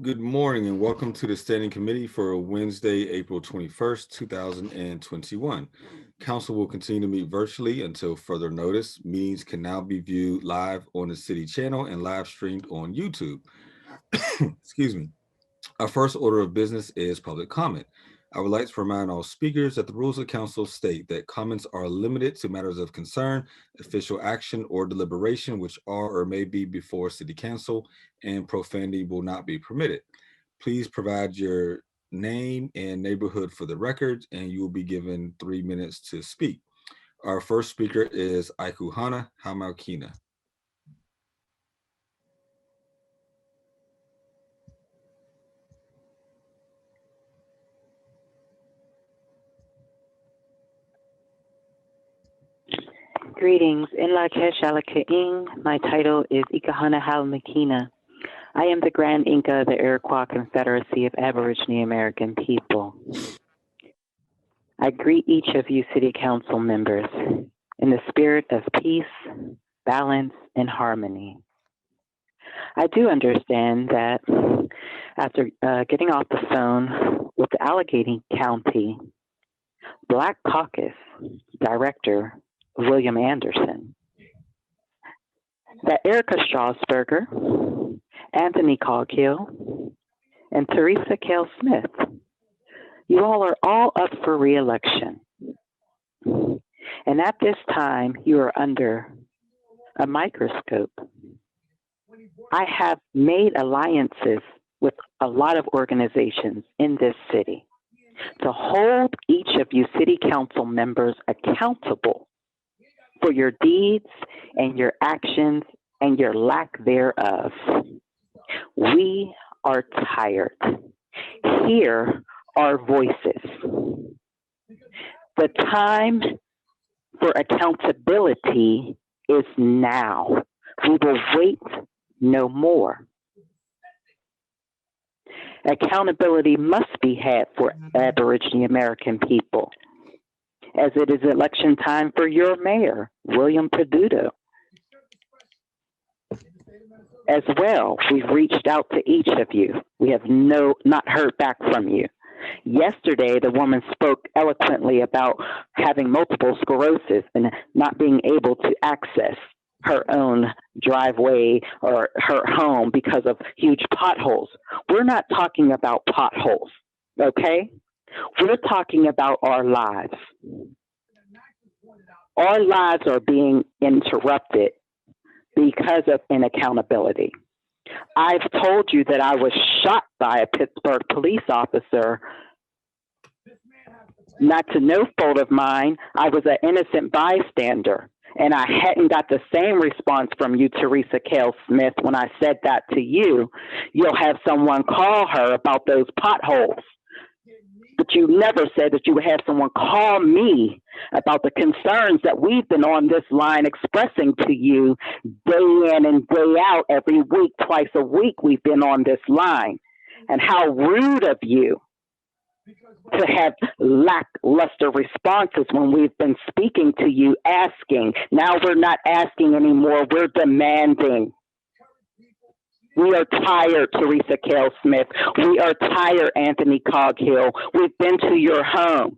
Good morning and welcome to the Standing Committee for Wednesday, April 21st, 2021. Council will continue to meet virtually until further notice. Meetings can now be viewed live on the city channel and live streamed on YouTube. Excuse me. Our first order of business is public comment. I would like to remind all speakers that the rules of council state that comments are limited to matters of concern, official action, or deliberation, which are or may be before city council, and profanity will not be permitted. Please provide your name and neighborhood for the record, and you will be given 3 minutes to speak. Our first speaker is Aikuhana Hamalkina. Greetings. In La Keshalakaing, my title is Ikahana Halmakina. I am the Grand Inca of the Iroquois Confederacy of Aboriginal American People. I greet each of you City Council members in the spirit of peace, balance, and harmony. I do understand that after getting off the phone with the Allegheny County Black Caucus Director, William Anderson, that Erica Strasburger, Anthony Coghill, and Teresa Cale Smith, you all are all up for re-election. And at this time, you are under a microscope. I have made alliances with a lot of organizations in this city to hold each of you city council members accountable for your deeds and your actions and your lack thereof. We are tired. Hear our voices. The time for accountability is now. We will wait no more. Accountability must be had for Aboriginal American people, as it is election time for your mayor, William Peduto. As well, we've reached out to each of you. We have not heard back from you. Yesterday, the woman spoke eloquently about having multiple sclerosis and not being able to access her own driveway or her home because of huge potholes. We're not talking about potholes, okay? We're talking about our lives. Our lives are being interrupted because of inaccountability. I've told you that I was shot by a Pittsburgh police officer. Not to no fault of mine, I was an innocent bystander. And I hadn't got the same response from you, Teresa Cale Smith, when I said that to you. You'll have someone call her about those potholes. But you never said that you would have someone call me about the concerns that we've been on this line expressing to you day in and day out, every week, twice a week, we've been on this line. And how rude of you to have lackluster responses when we've been speaking to you, asking. Now we're not asking anymore, we're demanding. We are tired, Teresa Cale Smith. We are tired, Anthony Coghill. We've been to your home,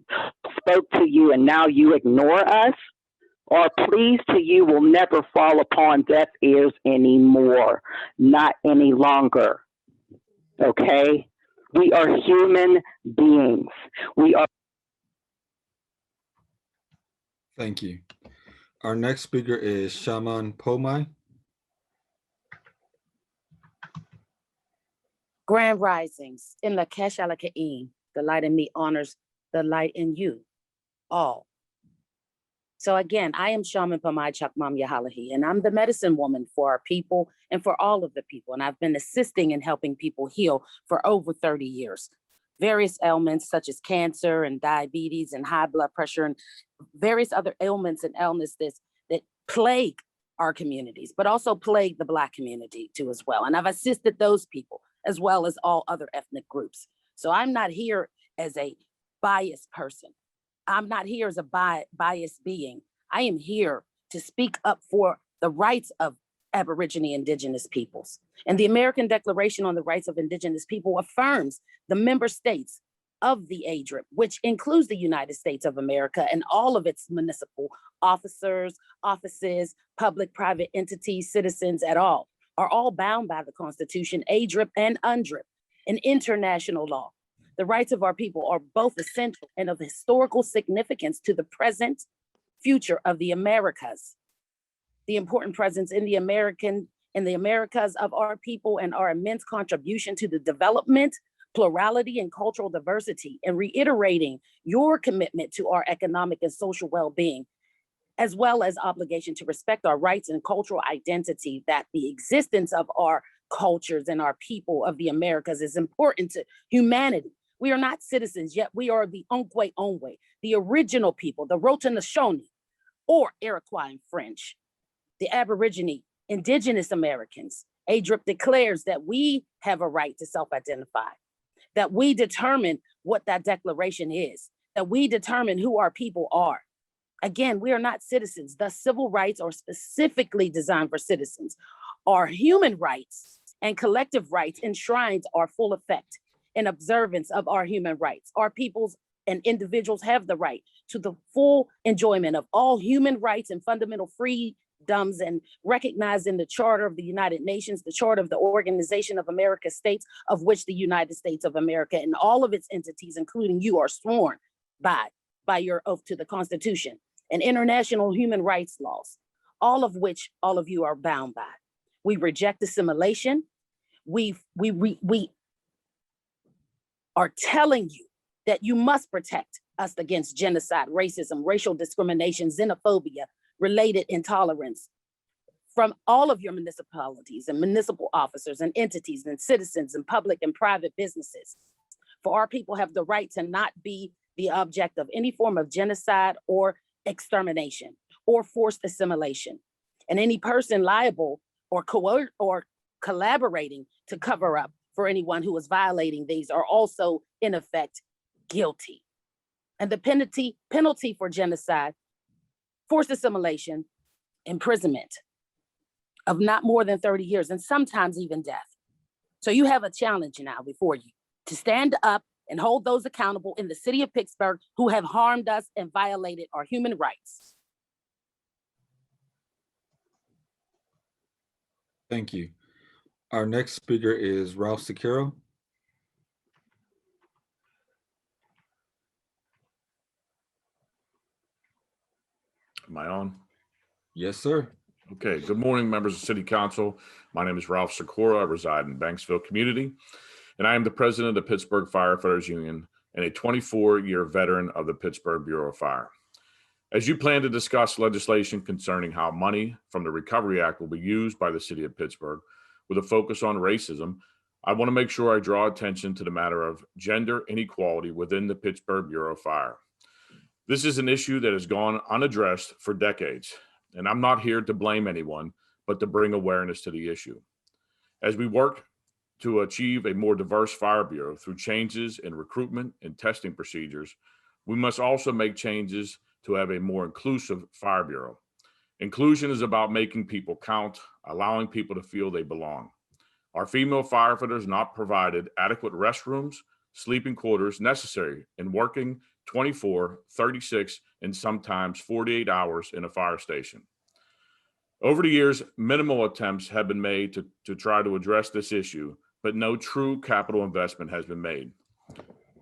spoke to you, and now you ignore us? Our pleas to you will never fall upon deaf ears anymore, not any longer, okay? We are human beings. We are. Thank you. Our next speaker is Shaman Pomai. Grand risings in La Keshalakaing, the light in me honors the light in you all. So again, I am Shaman Pamai Chakmam Yahalahi, and I'm the medicine woman for our people and for all of the people. And I've been assisting and helping people heal for over 30 years. Various ailments such as cancer and diabetes and high blood pressure and various other ailments and illnesses that plague our communities, but also plague the Black community too as well. And I've assisted those people as well as all other ethnic groups. So I'm not here as a biased person. I'm not here as a biased being. I am here to speak up for the rights of Aborigine Indigenous peoples. And the American Declaration on the Rights of Indigenous People affirms the member states of the ADRIP, which includes the United States of America and all of its municipal officers, offices, public, private entities, citizens at all, are all bound by the Constitution, ADRIP and UNDRIP, and international law. The rights of our people are both essential and of historical significance to the present future of the Americas. The important presence in the Americas of our people and our immense contribution to the development, plurality, and cultural diversity, and reiterating your commitment to our economic and social well-being, as well as obligation to respect our rights and cultural identity, that the existence of our cultures and our people of the Americas is important to humanity. We are not citizens, yet we are the Onkwe, the original people, the Haudenosaunee, or Iroquois in French, the Aborigine, Indigenous Americans. ADRIP declares that we have a right to self-identify, that we determine what that declaration is, that we determine who our people are. Again, we are not citizens. The civil rights are specifically designed for citizens. Our human rights and collective rights enshrined are full effect in observance of our human rights. Our peoples and individuals have the right to the full enjoyment of all human rights and fundamental freedoms, and recognized in the Charter of the United Nations, the Charter of the Organization of American States, of which the United States of America and all of its entities, including you, are sworn by your oath to the Constitution, and international human rights laws, all of which all of you are bound by. We reject assimilation. We are telling you that you must protect us against genocide, racism, racial discrimination, xenophobia, related intolerance from all of your municipalities and municipal officers and entities and citizens and public and private businesses. For our people have the right to not be the object of any form of genocide or extermination or forced assimilation. And any person liable or collaborating to cover up for anyone who is violating these are also, in effect, guilty. And the penalty for genocide, forced assimilation, imprisonment of not more than 30 years, and sometimes even death. So you have a challenge now before you to stand up and hold those accountable in the city of Pittsburgh who have harmed us and violated our human rights. Thank you. Our next speaker is Ralph Securo. Am I on? Yes, sir. Okay, good morning, members of City Council. My name is Ralph Sikora. I reside in Banksville community, and I am the president of the Pittsburgh Firefighters Union and a 24-year veteran of the Pittsburgh Bureau of Fire. As you plan to discuss legislation concerning how money from the Recovery Act will be used by the city of Pittsburgh with a focus on racism, I want to make sure I draw attention to the matter of gender inequality within the Pittsburgh Bureau of Fire. This is an issue that has gone unaddressed for decades, and I'm not here to blame anyone, but to bring awareness to the issue. As we work to achieve a more diverse fire bureau through changes in recruitment and testing procedures, we must also make changes to have a more inclusive fire bureau. Inclusion is about making people count, allowing people to feel they belong. Our female firefighters not provided adequate restrooms, sleeping quarters necessary in working 24, 36, and sometimes 48 hours in a fire station. Over the years, minimal attempts have been made to try to address this issue, but no true capital investment has been made.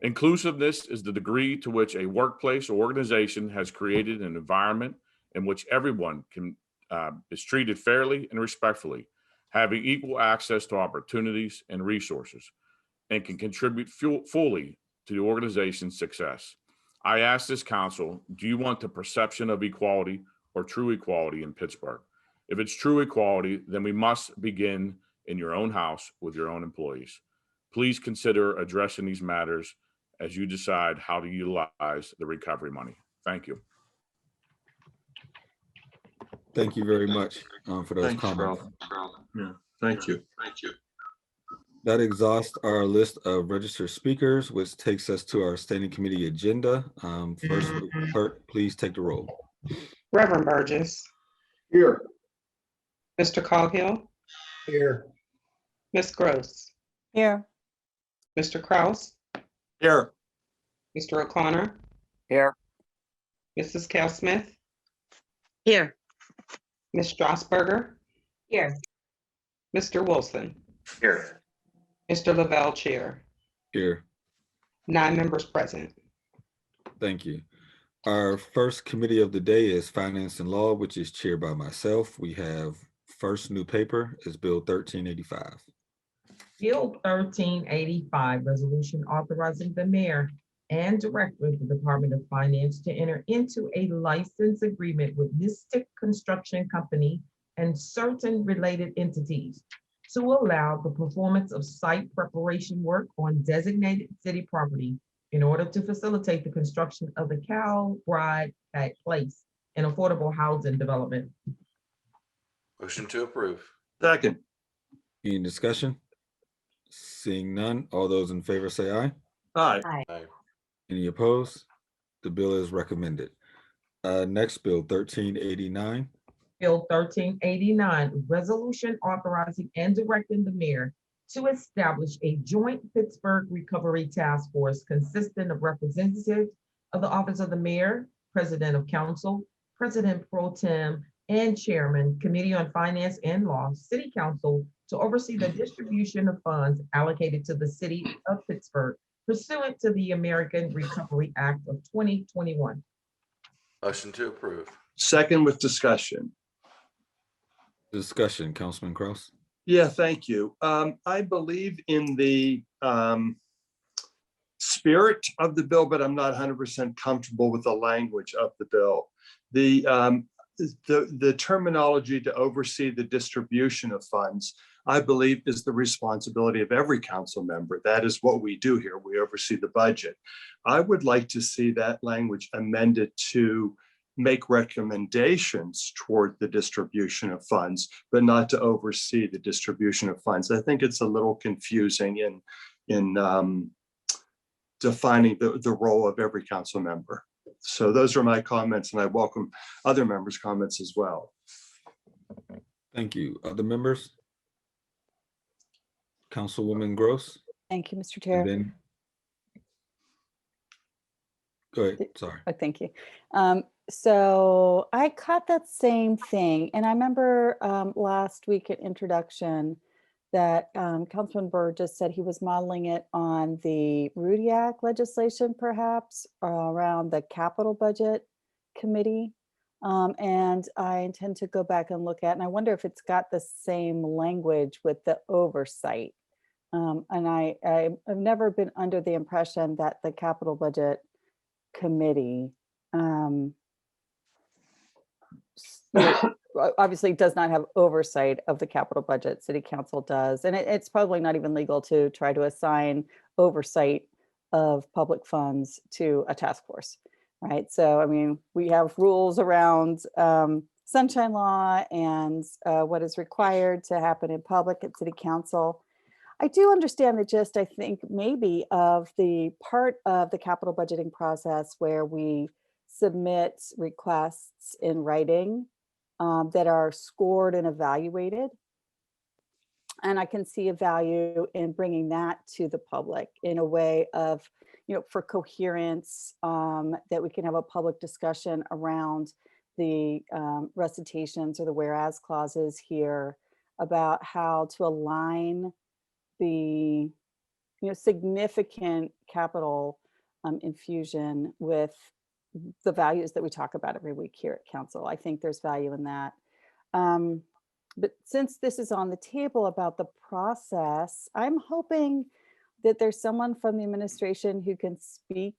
Inclusiveness is the degree to which a workplace or organization has created an environment in which everyone is treated fairly and respectfully, having equal access to opportunities and resources, and can contribute fully to the organization's success. I ask this council, do you want the perception of equality or true equality in Pittsburgh? If it's true equality, then we must begin in your own house with your own employees. Please consider addressing these matters as you decide how to utilize the recovery money. Thank you. Thank you very much for those comments. Yeah, thank you. That exhausts our list of registered speakers, which takes us to our standing committee agenda. First, clerk, please take the roll. Reverend Burgess. Here. Mr. Coghill, Here. Ms. Gross, Here. Mr. Kraus, Here. Mr. O'Connor, Here. Mrs. Cal Smith, Here. Ms. Strasburger, Here. Mr. Wilson, Here. Mr. Lavelle Chair, Here. 9 members present. Thank you. Our first committee of the day is Finance and Law, which is chaired by myself. We have first new paper is Bill 1385. Bill 1385, resolution authorizing the mayor and director of the Department of Finance to enter into a license agreement with Mystic Construction Company and certain related entities to allow the performance of site preparation work on designated city property in order to facilitate the construction of the Cal Bride Place, an affordable housing development. Motion to approve. Second. Any discussion? Seeing none, all those in favor say aye. Aye. Aye. Any opposed? The bill is recommended. Next bill 1389. Bill 1389, resolution authorizing and directing the mayor to establish a joint Pittsburgh Recovery Task Force consisting of representatives of the Office of the Mayor, President of Council, President Pro Tem, and Chairman, Committee on Finance and Law, City Council, to oversee the distribution of funds allocated to the city of Pittsburgh pursuant to the American Recovery Act of 2021. Motion to approve. Second with discussion. Discussion, Councilman Kraus. Yeah, thank you. I believe in the spirit of the bill, but I'm not 100% comfortable with the language of the bill. The terminology to oversee the distribution of funds, I believe, is the responsibility of every council member. That is what we do here. We oversee the budget. I would like to see that language amended to make recommendations toward the distribution of funds, but not to oversee the distribution of funds. I think it's a little confusing in defining the role of every council member. So those are my comments, and I welcome other members' comments as well. Thank you. Other members? Councilwoman Gross. Thank you, Mr. And Chair. then go ahead. Sorry. Oh, thank you. So I caught that same thing. And I remember last week at introduction that Councilman Burgess said he was modeling it on the Rudiak legislation, perhaps around the capital budget committee. And I intend to go back and look at, and I wonder if it's got the same language with the oversight. And I've never been under the impression that the capital budget committee obviously does not have oversight of the capital budget. City Council does. And it's probably not even legal to try to assign oversight of public funds to a task force, right? So, I mean, we have rules around sunshine law and what is required to happen in public at City Council. I do understand the gist, I think, maybe of the part of the capital budgeting process where we submit requests in writing that are scored and evaluated. And I can see a value in bringing that to the public in a way of, for coherence, that we can have a public discussion around the recitations or the whereas clauses here about how to align the significant capital infusion with the values that we talk about every week here at council. I think there's value in that. But since this is on the table about the process, I'm hoping that there's someone from the administration who can speak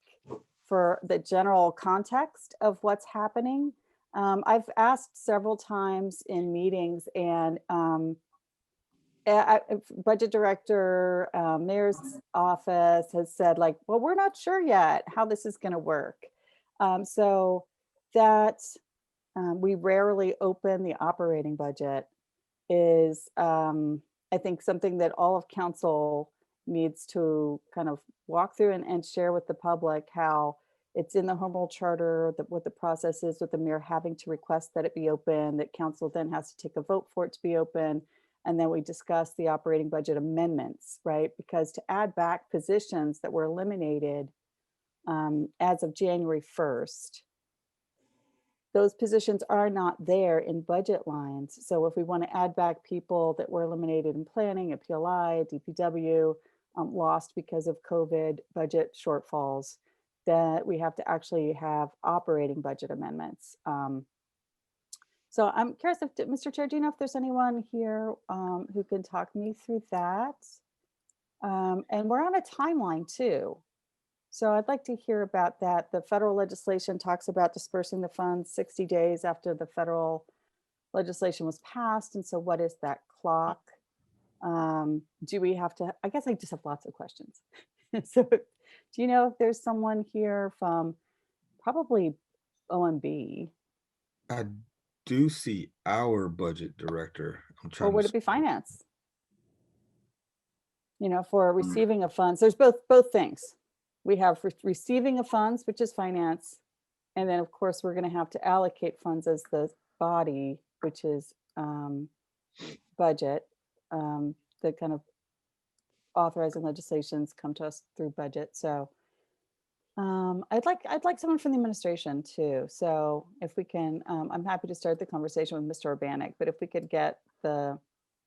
for the general context of what's happening. I've asked several times in meetings, and budget director, mayor's office has said, like, well, we're not sure yet how this is going to work. So that we rarely open the operating budget is, I think, something that all of council needs to kind of walk through and share with the public how It's in the home rule charter, that what the process is with the mayor having to request that it be open, that council then has to take a vote for it to be open. And then we discuss the operating budget amendments, right? Because to add back positions that were eliminated as of January 1st, those positions are not there in budget lines. So if we want to add back people that were eliminated in planning, at PLI, DPW, lost because of COVID budget shortfalls, that we have to actually have operating budget amendments. So I'm curious if, Mr. Chair, do you know if there's anyone here who can talk me through that? And we're on a timeline too. So I'd like to hear about that. The federal legislation talks about dispersing the funds 60 days after the federal legislation was passed. And so what is that clock? Do we have to, I guess I just have lots of questions. So do you know if there's someone here from probably OMB? I do see our budget director. I'm Or trying would to it be finance? You know, for receiving of funds, there's both things. We have receiving of funds, which is finance. And then of course, we're going to have to allocate funds as the body, which is budget. The kind of authorizing legislations come to us through budget. So I'd like someone from the administration too. So if we can, I'm happy to start the conversation with Mr. Urbanek, but if we could get the,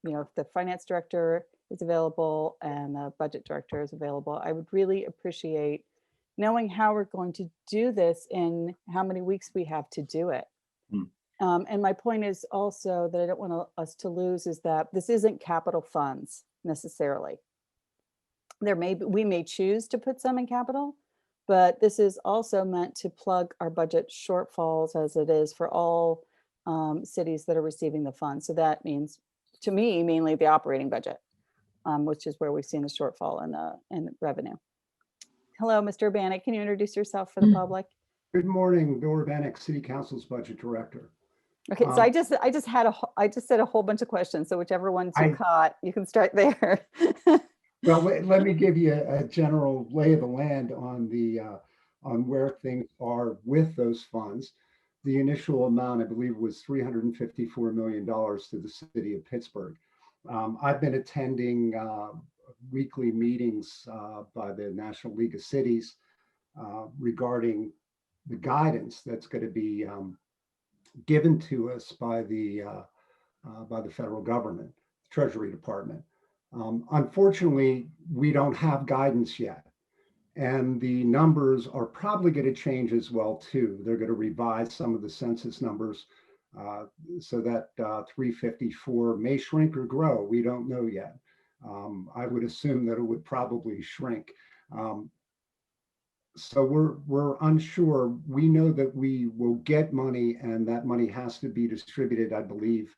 you know, if the finance director is available and the budget director is available, I would really appreciate knowing how we're going to do this and how many weeks we have to do it. And my point is also that I don't want us to lose is that this isn't capital funds necessarily. We may choose to put some in capital, but this is also meant to plug our budget shortfalls as it is for all cities that are receiving the funds. So that means, to me, mainly the operating budget, which is where we've seen the shortfall in revenue. Hello, Mr. Urbanek. Can you introduce yourself for the public? Good morning, Bill Urbanek, City Council's Budget Director. Okay, so I just said a whole bunch of questions. So whichever ones you caught, you can start there. Well, let me give you a general lay of the land on on where things are with those funds. The initial amount, I believe, was $354 million to the city of Pittsburgh. I've been attending weekly meetings by the National League of Cities regarding the guidance that's going to be given to us by the federal government, Treasury Department. Unfortunately, we don't have guidance yet. And the numbers are probably going to change as well, too. They're going to revise some of the census numbers so that 354 may shrink or grow. We don't know yet. I would assume that it would probably shrink. So we're unsure. We know that we will get money and that money has to be distributed, I believe,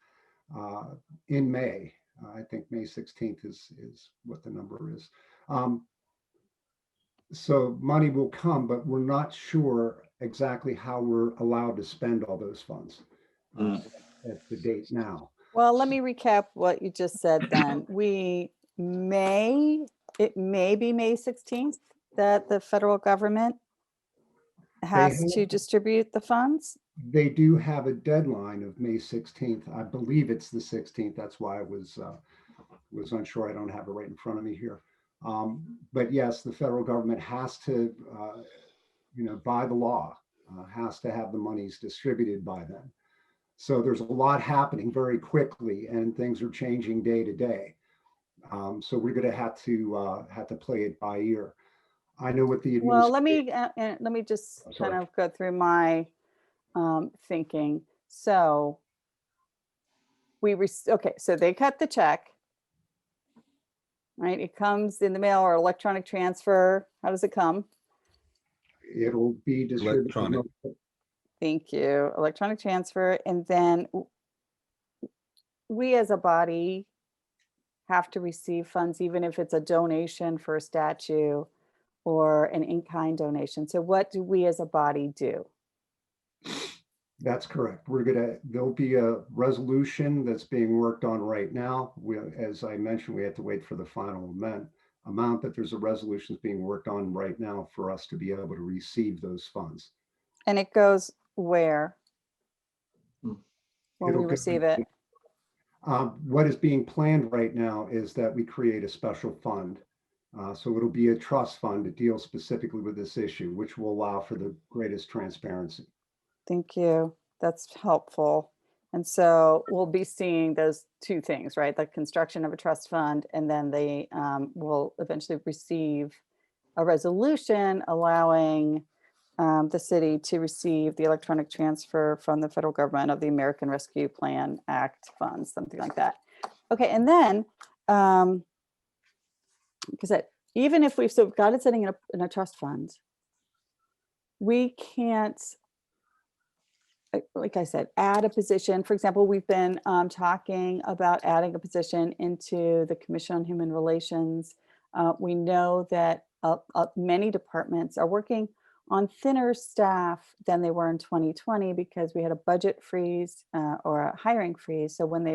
in May. I think May 16th is what the number is. So money will come, but we're not sure exactly how we're allowed to spend all those funds at the date now. Well, let me recap what you just said then. It may be May 16th that the federal government has to distribute the funds. They do have a deadline of May 16th. I believe it's the 16th. That's why I was unsure. I don't have it right in front of me here. But yes, the federal government has to, by the law, has to have the monies distributed by then. So there's a lot happening very quickly, and things are changing day to day. So we're going to have to play it by ear. I know what the well, let me just kind of go through my thinking. So so they cut the check, right? It comes in the mail or electronic transfer. How does it come? It'll be distributed. Electronic. Thank you. Electronic transfer. And then we as a body have to receive funds, even if it's a donation for a statue or an in-kind donation. So what do we as a body do? That's correct. There'll be a resolution that's being worked on right now. As I mentioned, we have to wait for the final amount, but there's a resolution that's being worked on right now for us to be able to receive those funds. And it goes where? Hmm. When It'll we go receive it? What is being planned right now is that we create a special fund. So it'll be a trust fund that deals specifically with this issue, which will allow for the greatest transparency. Thank you. That's helpful. And so we'll be seeing those two things, right? The construction of a trust fund, and then they will eventually receive a resolution allowing the city to receive the electronic transfer from the federal government of the American Rescue Plan Act funds, something like that. Okay, and then, because even if we've got it sitting in a trust fund, we can't, like I said, add a position. For example, we've been talking about adding a position into the Commission on Human Relations. We know that many departments are working on thinner staff than they were in 2020 because we had a budget freeze or a hiring freeze. So when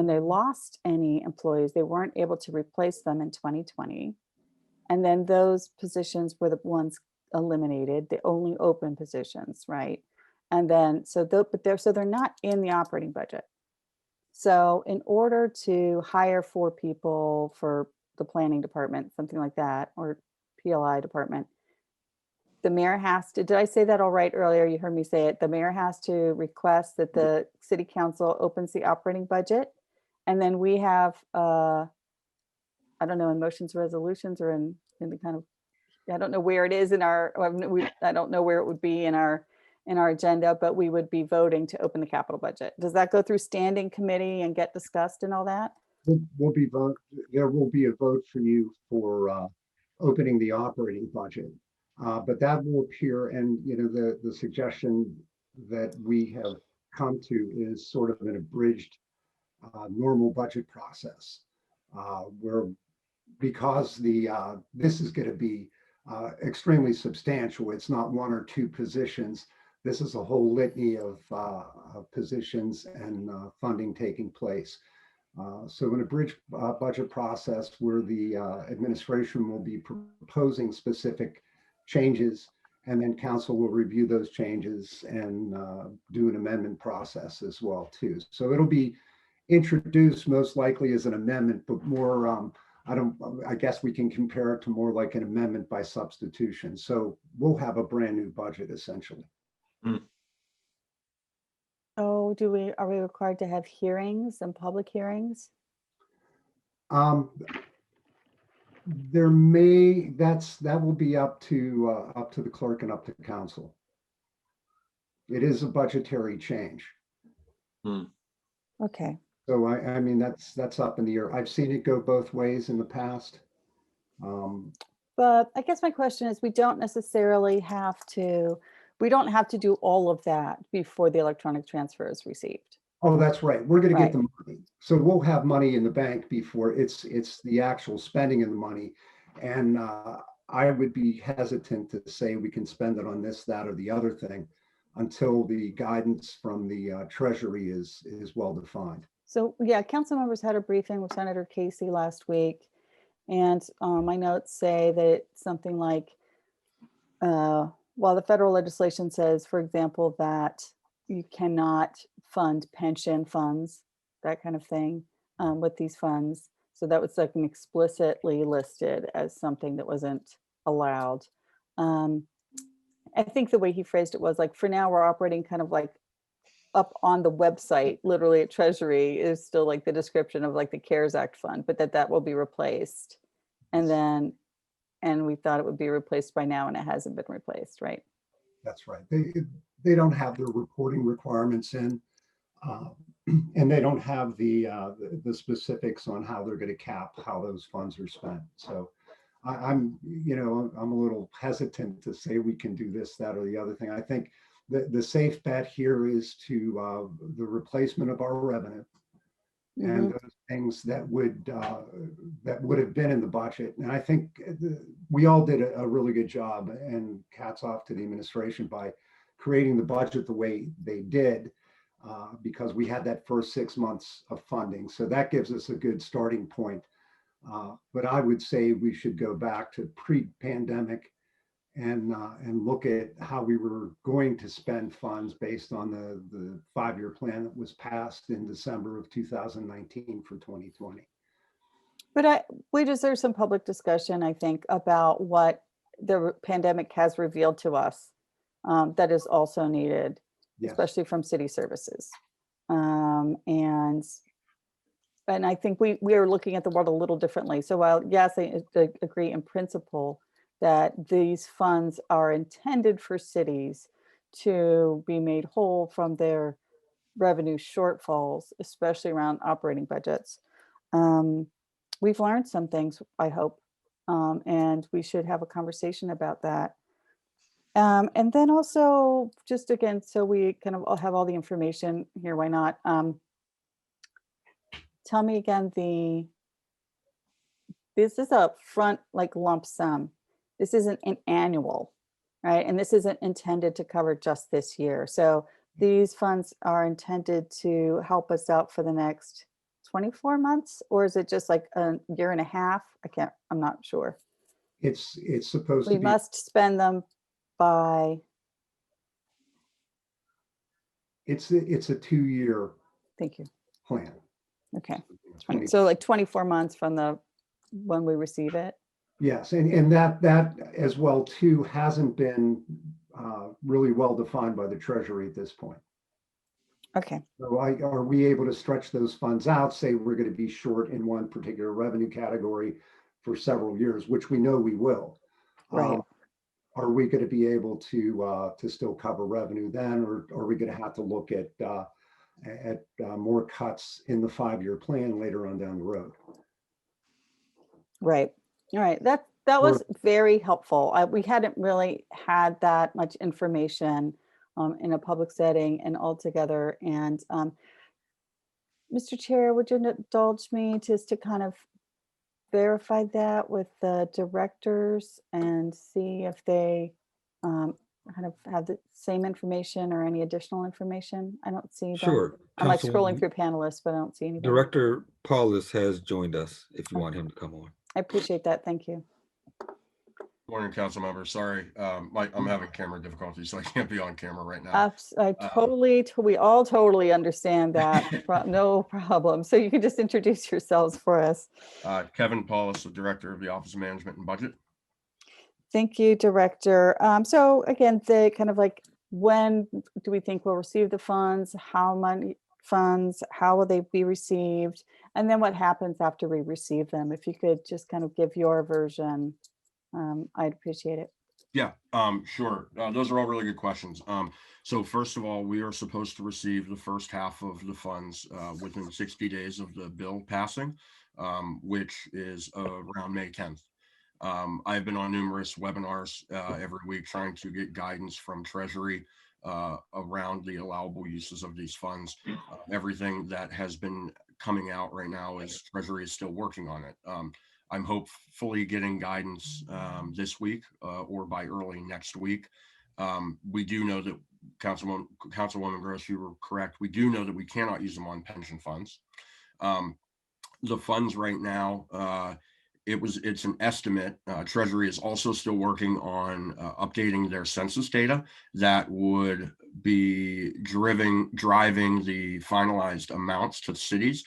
they lost any employees, they weren't able to replace them in 2020. And then those positions were the ones eliminated, the only open positions, right? And then, but they're not in the operating budget. So in order to hire 4 people for the planning department, something like that, or PLI department, the mayor has to, did I say that all right earlier? You heard me say it. The mayor has to request that the city council opens the operating budget. And then we have, I don't know, in motions, resolutions, or in the kind of, I don't know where it is in our, I don't know where it would be in our agenda, but we would be voting to open the capital budget. Does that go through standing committee and get discussed and all that? There will be a vote for you for opening the operating budget. But that will appear, and the suggestion that we have come to is sort of an abridged normal budget process, where because this is going to be extremely substantial. It's not 1 or 2 positions. This is a whole litany of positions and funding taking place. So in a bridge budget process where the administration will be proposing specific changes, and then council will review those changes and do an amendment process as well too. So it'll be introduced most likely as an amendment, but more, I guess we can compare it to more like an amendment by substitution. So we'll have a brand new budget essentially. Oh, are we required to have hearings and public hearings? That will be up to the clerk and up to council. It is a budgetary change. Okay. So I mean, that's up in the air. I've seen it go both ways in the past. But I guess my question is, we don't have to do all of that before the electronic transfer is received. Oh, that's right. We're going to get the money. So we'll have money in the bank before it's the actual spending of the money. And I would be hesitant to say we can spend it on this, that, or the other thing until the guidance from the Treasury is well defined. So yeah, council members had a briefing with Senator Casey last week. And my notes say that it's something like, while the federal legislation says, for example, that you cannot fund pension funds, that kind of thing, with these funds. So that was like explicitly listed as something that wasn't allowed. I think the way he phrased it was like, for now, we're operating kind of like up on the website, literally at Treasury is still like the description of like the CARES Act fund, but that will be replaced. And we thought it would be replaced by now, and it hasn't been replaced, right? That's right. They don't have their reporting requirements in, and they don't have the specifics on how they're going to cap how those funds are spent. So I'm a little hesitant to say we can do this, that, or the other thing. I think the safe bet here is to the replacement of our revenue. And those things that would have been in the budget. And I think we all did a really good job, and hats off to the administration by creating the budget the way they did, because we had that first 6 months of funding. So that gives us a good starting point But I would say we should go back to pre-pandemic and look at how we were going to spend funds based on the 5-year plan that was passed in December of 2019 for 2020. But we deserve some public discussion, I think, about what the pandemic has revealed to us that is also needed, Yes. especially from city services. And I think we are looking at the world a little differently. So while, yes, I agree in principle that these funds are intended for cities to be made whole from their revenue shortfalls, especially around operating budgets. We've learned some things, I hope, and we should have a conversation about that. And then also, just again, so we kind of all have all the information here, why not? Tell me again, this is a front like lump sum. This isn't an annual, right? And this isn't intended to cover just this year. So these funds are intended to help us out for the next 24 months, or is it just like a year and a half? I'm not sure. It's supposed We to be. must spend them by, It's a 2-year thank you. plan. Okay. So like 24 months from when we receive it. Yes, and that as well too hasn't been really well defined by the Treasury at this point. Okay. So are we able to stretch those funds out, say we're going to be short in one particular revenue category for several years, which we know we will. Right. Are we going to be able to still cover revenue then, or are we going to have to look at more cuts in the 5-year plan later on down the road? Right. All right. That was very helpful. We hadn't really had that much information in a public setting and all together. And Mr. Chair, would you indulge me just to kind of verify that with the directors and see if they kind of have the same information or any additional information? I don't see them. Sure. I'm like Councilwoman- scrolling through panelists, but I don't see anybody. Director Paulus has joined us if you want him to come on. I appreciate that. Thank you. Morning, council members. Sorry, I'm having camera difficulties, so I can't be on camera right now. We all totally understand that. No problem. So you can just introduce yourselves for us. Kevin Paulus, the Director of the Office of Management and Budget. Thank you, Director. So again, the kind of like, when do we think we'll receive the funds? How many funds? How will they be received? And then what happens after we receive them? If you could just kind of give your version, I'd appreciate it. Yeah, sure. Those are all really good questions. So first of all, we are supposed to receive the first half of the funds within 60 days of the bill passing, which is around May 10th. I've been on numerous webinars every week trying to get guidance from Treasury around the allowable uses of these funds. Everything that has been coming out right now is Treasury is still working on it. I'm hopefully getting guidance this week or by early next week. We do know that Councilwoman Gross, you were correct. We do know that we cannot use them on pension funds. The funds right now, it's an estimate. Treasury is also still working on updating their census data that would be driving the finalized amounts to cities.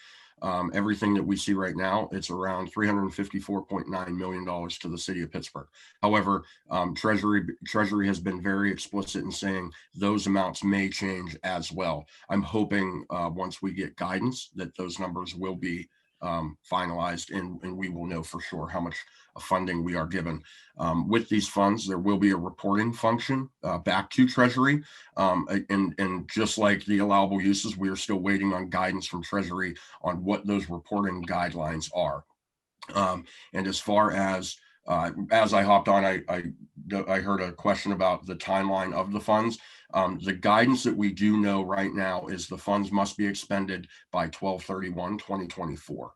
Everything that we see right now, it's around $354.9 million to the city of Pittsburgh. However, Treasury has been very explicit in saying those amounts may change as well. I'm hoping once we get guidance that those numbers will be finalized and we will know for sure how much funding we are given. With these funds, there will be a reporting function back to Treasury. And just like the allowable uses, we are still waiting on guidance from Treasury on what those reporting guidelines are. And as far as I hopped on, I heard a question about the timeline of the funds. The guidance that we do know right now is the funds must be expended by 12/31/2024.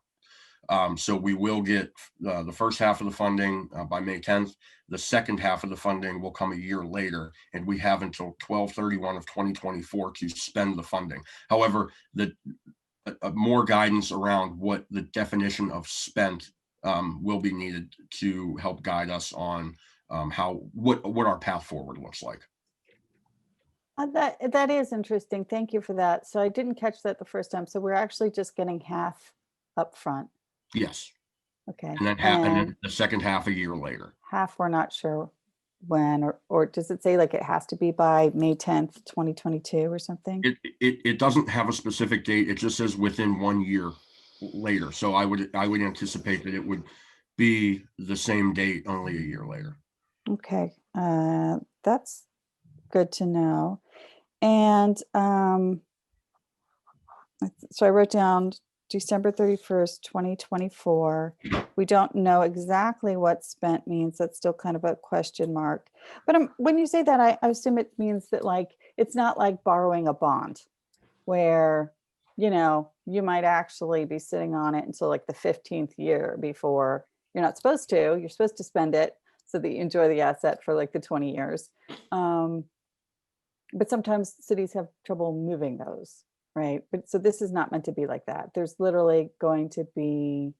So we will get the first half of the funding by May 10th. The second half of the funding will come a year later, and we have until 12/31/2024 to spend the funding. However, more guidance around what the definition of spent will be needed to help guide us on what our path forward looks like. That is interesting. Thank you for that. So I didn't catch that the first time. So we're actually just getting half up front. Yes. Okay. And then the second half a year later. Half we're not sure when, or does it say like it has to be by May 10th, 2022 or something? It doesn't have a specific date. It just says within 1 year later. So I would anticipate that it would be the same date, only a year later. Okay. That's good to know. And so I wrote down December 31st, 2024. We don't know exactly what spent means. That's still kind of a question mark. But when you say that, I assume it means that like, it's not like borrowing a bond where, you know, you might actually be sitting on it until like the 15th year before you're not supposed to. You're supposed to spend it so that you enjoy the asset for like the 20 years. But sometimes cities have trouble moving those. Right. But so this is not meant to be like that. There's literally going to be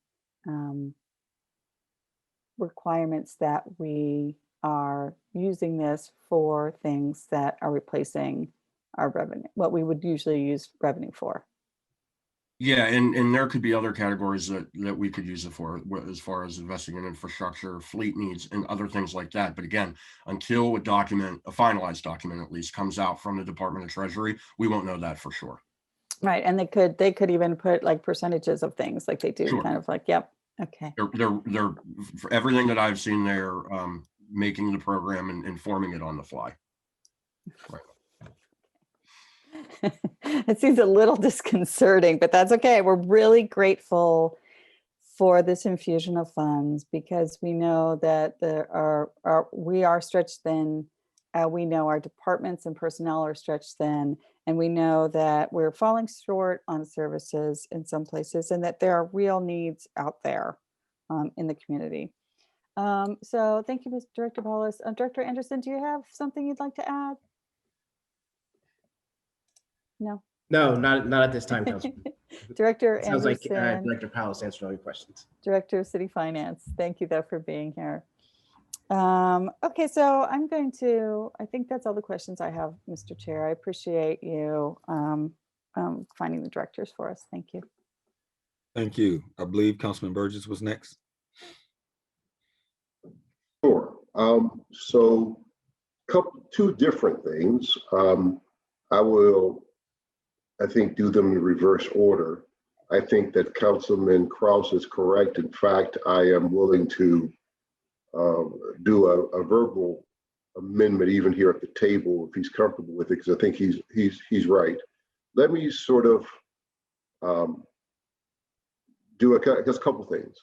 requirements that we are using this for things that are replacing our revenue, what we would usually use revenue for. Yeah, and there could be other categories that we could use it for, as far as investing in infrastructure, fleet needs, and other things like that. But again, until a finalized document at least, comes out from the Department of Treasury, we won't know that for sure. Right, and they could even put like percentages of things, like they do, Sure. kind of like, yep, okay. They're for everything that I've seen, they're making the program and informing it on the fly. Right. It seems a little disconcerting, but that's okay. We're really grateful for this infusion of funds because we know that we are stretched thin. We know our departments and personnel are stretched thin, and we know that we're falling short on services in some places, and that there are real needs out there in the community. So thank you, Ms. Director Paulus. Director Anderson, do you have something you'd like to add? No. No, not at this time, Councilman. Director Sounds Anderson. like Director Powell answered all your questions. Director of City Finance. Thank you though for being here. Okay, so I think that's all the questions I have, Mr. Chair. I appreciate you finding the directors for us. Thank you. Thank you. I believe Councilman Burgess was next. Sure. So two different things. I will, I think, do them in reverse order. I think that Councilman Kraus is correct. In fact, I am willing to do a verbal amendment even here at the table if he's comfortable with it, because I think he's right. Let me sort of do a couple things.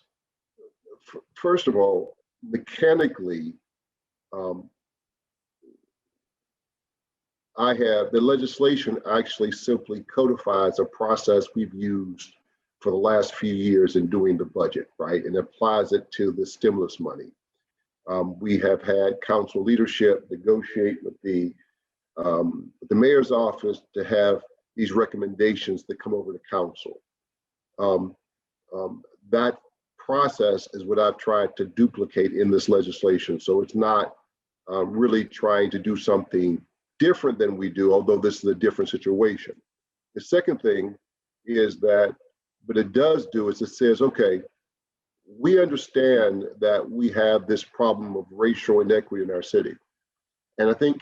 First of all, mechanically, the legislation actually simply codifies a process we've used for the last few years in doing the budget, right? And applies it to the stimulus money. We have had council leadership negotiate with the mayor's office to have these recommendations that come over to council. That process is what I've tried to duplicate in this legislation. So it's not really trying to do something different than we do, although this is a different situation. The second thing is that, what it does do is it says, okay, we understand that we have this problem of racial inequity in our city. And I think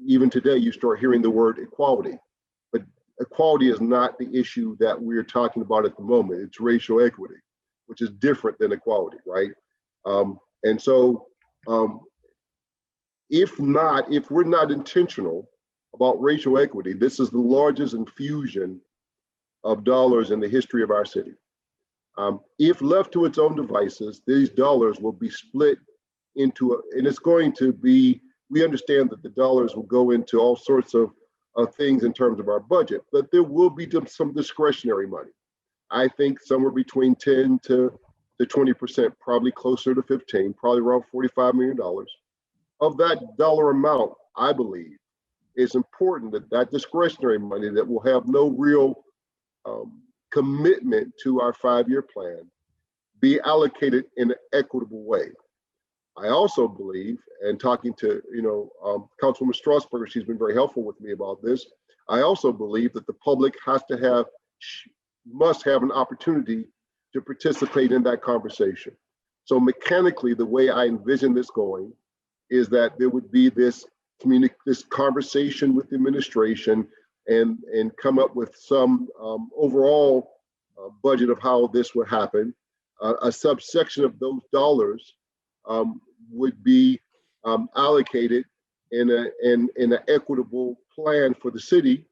even today, you start hearing the word equality, but equality is not the issue that we're talking about at the moment. It's racial equity, which is different than equality, right? And so if we're not intentional about racial equity, this is the largest infusion of dollars in the history of our city. If left to its own devices, these dollars will be split into, and it's going to be, we understand that the dollars will go into all sorts of things in terms of our budget, but there will be some discretionary money. I think somewhere between 10 to 20%, probably closer to 15, probably around $45 million. Of that dollar amount, I believe, it's important that discretionary money that will have no real commitment to our 5-year plan be allocated in an equitable way. I also believe, and talking to, Councilwoman Strasburger, she's been very helpful with me about this. I also believe that the public must have an opportunity to participate in that conversation. So mechanically, the way I envision this going is that there would be this conversation with the administration and come up with some overall budget of how this would happen. A subsection of those dollars would be allocated in an equitable plan for the city.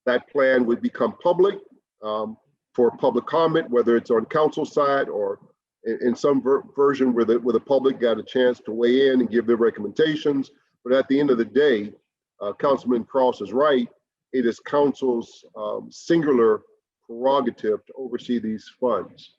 That plan would become public for public comment, whether it's on council side or in some version where the public got a chance to weigh in and give their recommendations. But at the end of the day, Councilman Cross is right. It is council's singular prerogative to oversee these funds.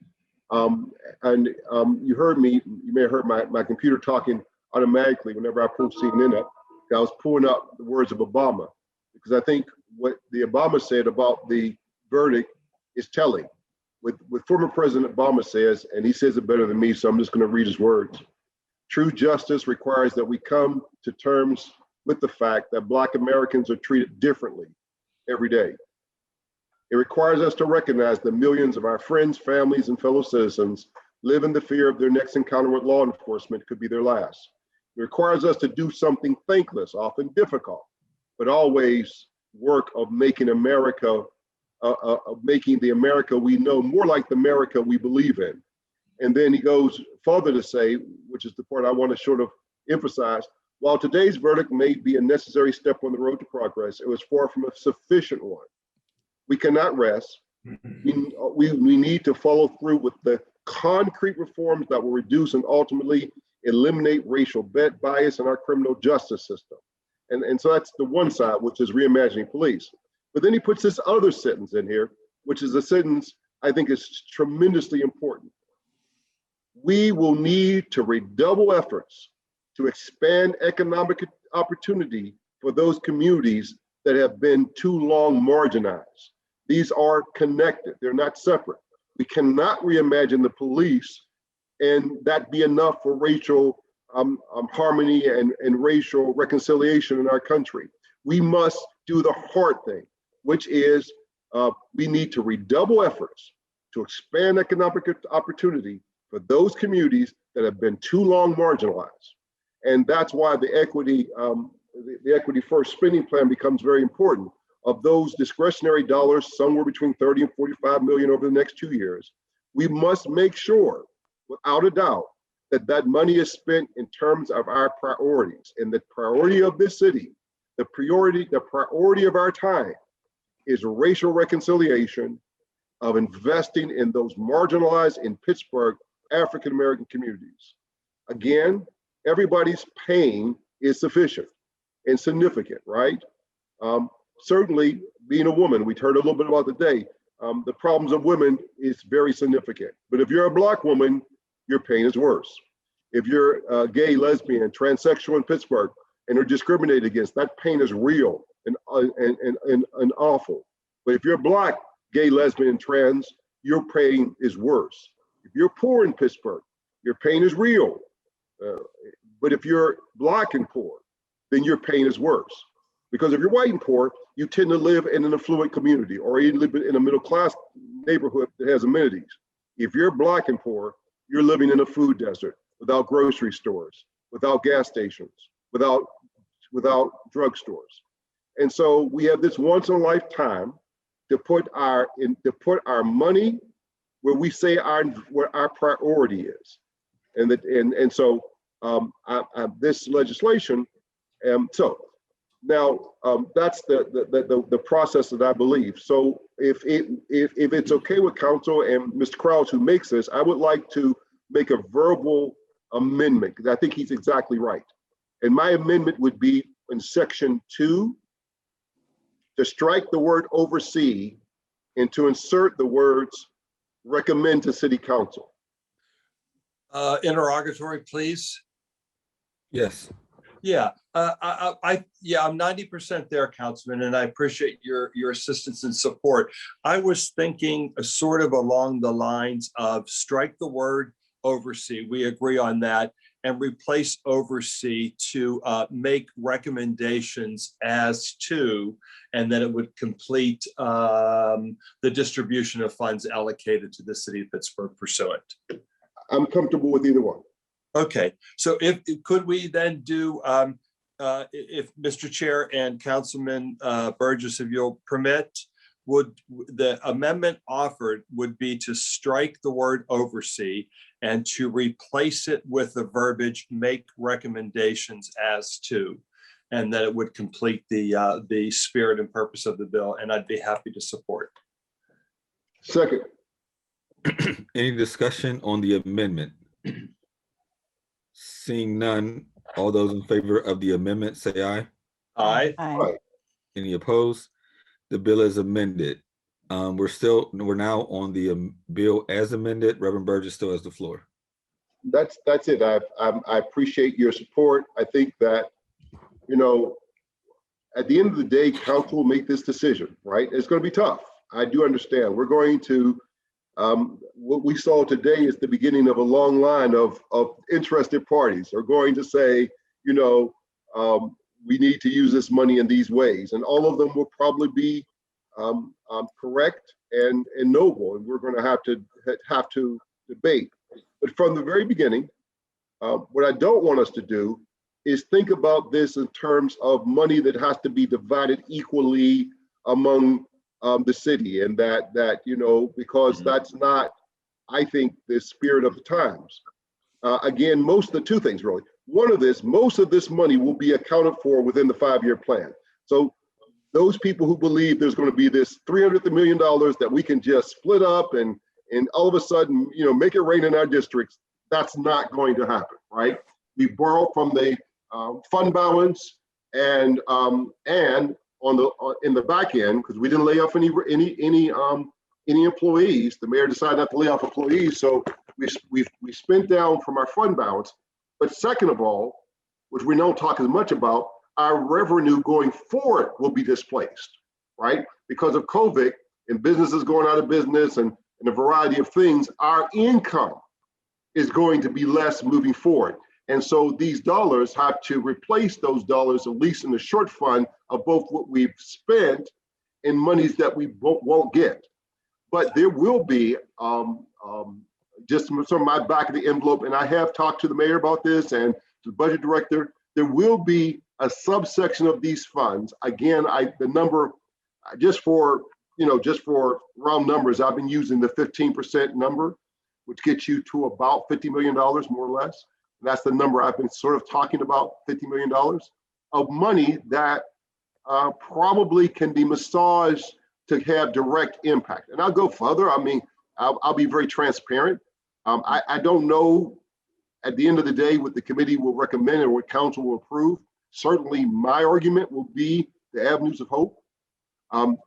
You heard me, you may have heard my computer talking automatically whenever I pull CNN up. I was pulling up the words of Obama, because I think what the Obama said about the verdict is telling. What former President Obama says, and he says it better than me, so I'm just going to read his words. True justice requires that we come to terms with the fact that Black Americans are treated differently every day. It requires us to recognize that millions of our friends, families, and fellow citizens live in the fear of their next encounter with law enforcement could be their last. It requires us to do something thankless, often difficult, but always work of making America, making the America we know more like the America we believe in. And then he goes further to say, which is the part I want to sort of emphasize, while today's verdict may be a necessary step on the road to progress, it was far from a sufficient one. We cannot rest. We need to follow through with the concrete reforms that will reduce and ultimately eliminate racial bias in our criminal justice system. And so that's the one side, which is reimagining police. But then he puts this other sentence in here, which is a sentence I think is tremendously important. We will need to redouble efforts to expand economic opportunity for those communities that have been too long marginalized. These are connected, they're not separate. We cannot reimagine the police and that be enough for racial harmony and racial reconciliation in our country. We must do the hard thing, which is we need to redouble efforts to expand economic opportunity for those communities that have been too long marginalized. And that's why the equity first spending plan becomes very important. Of those discretionary dollars, somewhere between 30 and 45 million over the next 2 years, we must make sure, without a doubt, that that money is spent in terms of our priorities. And the priority of this city, the priority of our time is racial reconciliation, of investing in those marginalized in Pittsburgh African-American communities. Again, everybody's pain is sufficient and significant, right? Certainly being a woman, we heard a little bit about today, the problems of women is very significant. But if you're a Black woman, your pain is worse. If you're gay, lesbian, transsexual in Pittsburgh and are discriminated against, that pain is real and awful. But if you're Black, gay, lesbian, trans, your pain is worse. If you're poor in Pittsburgh, your pain is real. But if you're Black and poor, then your pain is worse. Because if you're white and poor, you tend to live in an affluent community or you live in a middle class neighborhood that has amenities. If you're Black and poor, you're living in a food desert without grocery stores, without gas stations, without drugstores. And so we have this once in a lifetime to put our money where we say where our priority is. And so this legislation, so now that's the process that I believe. So if it's okay with council and Mr. Krause who makes this, I would like to make a verbal amendment because I think he's exactly right. And my amendment would be in section 2 to strike the word oversee and to insert the words recommend to city council. Interrogatory, please. Yes. Yeah, I'm 90% there, Councilman, and I appreciate your assistance and support. I was thinking sort of along the lines of strike the word oversee. We agree on that, and replace oversee to make recommendations as to, and then it would complete the distribution of funds allocated to the city of Pittsburgh pursuant. I'm comfortable with either one. Okay, so could we then do, if Mr. Chair and Councilman Burgess, if you'll permit, would the amendment offered would be to strike the word oversee and to replace it with the verbiage make recommendations as to, and that it would complete the spirit and purpose of the bill, and I'd be happy to support. Second. Any discussion on the amendment? Seeing none, all those in favor of the amendment say aye. Aye. Aye. Any opposed? The bill is amended. We're now on the bill as amended. Reverend Burgess still has the floor. That's it. I appreciate your support. I think that, you know, at the end of the day, council will make this decision, right? It's going to be tough. I do understand. We're going to, what we saw today is the beginning of a long line of interested parties are going to say, you know, we need to use this money in these ways. And all of them will probably be correct and noble. And we're going to have to debate. But from the very beginning, what I don't want us to do is think about this in terms of money that has to be divided equally among the city, and that you know, because that's not, I think, the spirit of the times. Again, two things really. One of this, most of this money will be accounted for within the 5-year plan. So those people who believe there's going to be this $300 million that we can just split up and all of a sudden, you know, make it rain in our districts, that's not going to happen, right? We borrow from the fund balance and in the back end, because we didn't lay off any employees. The mayor decided not to lay off employees, so we spent down from our fund balance. But second of all, which we don't talk as much about, our revenue going forward will be displaced, right? Because of COVID and businesses going out of business and a variety of things, our income is going to be less moving forward. And so these dollars have to replace those dollars, at least in the short fund, of both what we've spent and monies that we won't get. But there will be just some of my back of the envelope, and I have talked to the mayor about this and to the budget director, there will be a subsection of these funds. Again, the number, just for round numbers, I've been using the 15% number, which gets you to about $50 million, more or less. That's the number I've been sort of talking about, $50 million of money that probably can be massaged to have direct impact. And I'll go further. I mean, I'll be very transparent. I don't know at the end of the day what the committee will recommend or what council will approve. Certainly my argument will be the avenues of hope,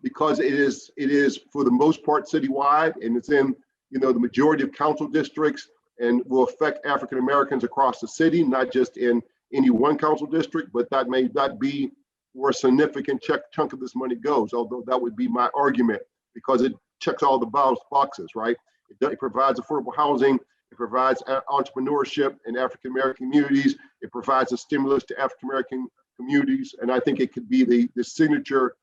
because it is for the most part citywide, and it's in, you know, the majority of council districts, and will affect African Americans across the city, not just in any one council district, but that may not be where a significant chunk of this money goes, although that would be my argument, because it checks all the boxes, right? It provides affordable housing, it provides entrepreneurship in African American communities, it provides a stimulus to African American communities, and I think it could be the signature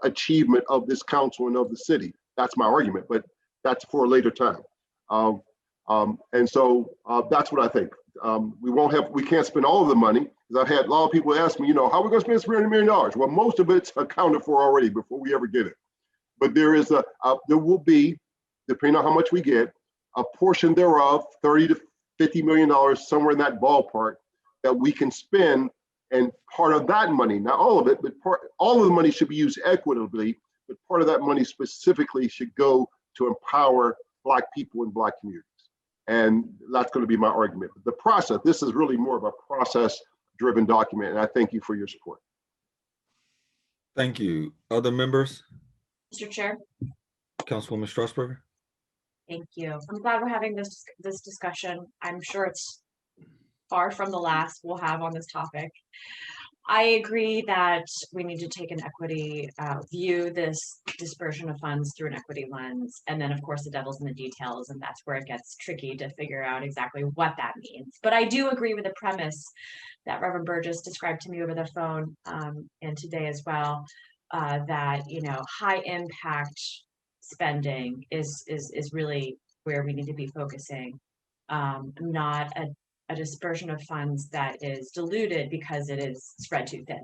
achievement of this council and of the city. That's my argument, but that's for a later time. And so that's what I think. We can't spend all of the money, because I've had a lot of people ask me, you know, how are we going to spend $300 million? Well, most of it's accounted for already before we ever get it. But there will be, depending on how much we get, a portion thereof, $30 to $50 million, somewhere in that ballpark, that we can spend. And part of that money, not all of it, but all of the money should be used equitably, but part of that money specifically should go to empower Black people in Black communities. And that's going to be my argument. The process, this is really more of a process-driven document, and I thank you for your support. Thank you. Other members? Mr. Chair. Councilwoman Strasburger. Thank you. I'm glad we're having this discussion. I'm sure it's far from the last we'll have on this topic. I agree that we need to take an equity view this dispersion of funds through an equity lens. And then of course the devil's in the details, and that's where it gets tricky to figure out exactly what that means. But I do agree with the premise that Reverend Burgess described to me over the phone and today as well, that, you know, high impact spending is really where we need to be focusing, not a dispersion of funds that is diluted because it is spread too thin.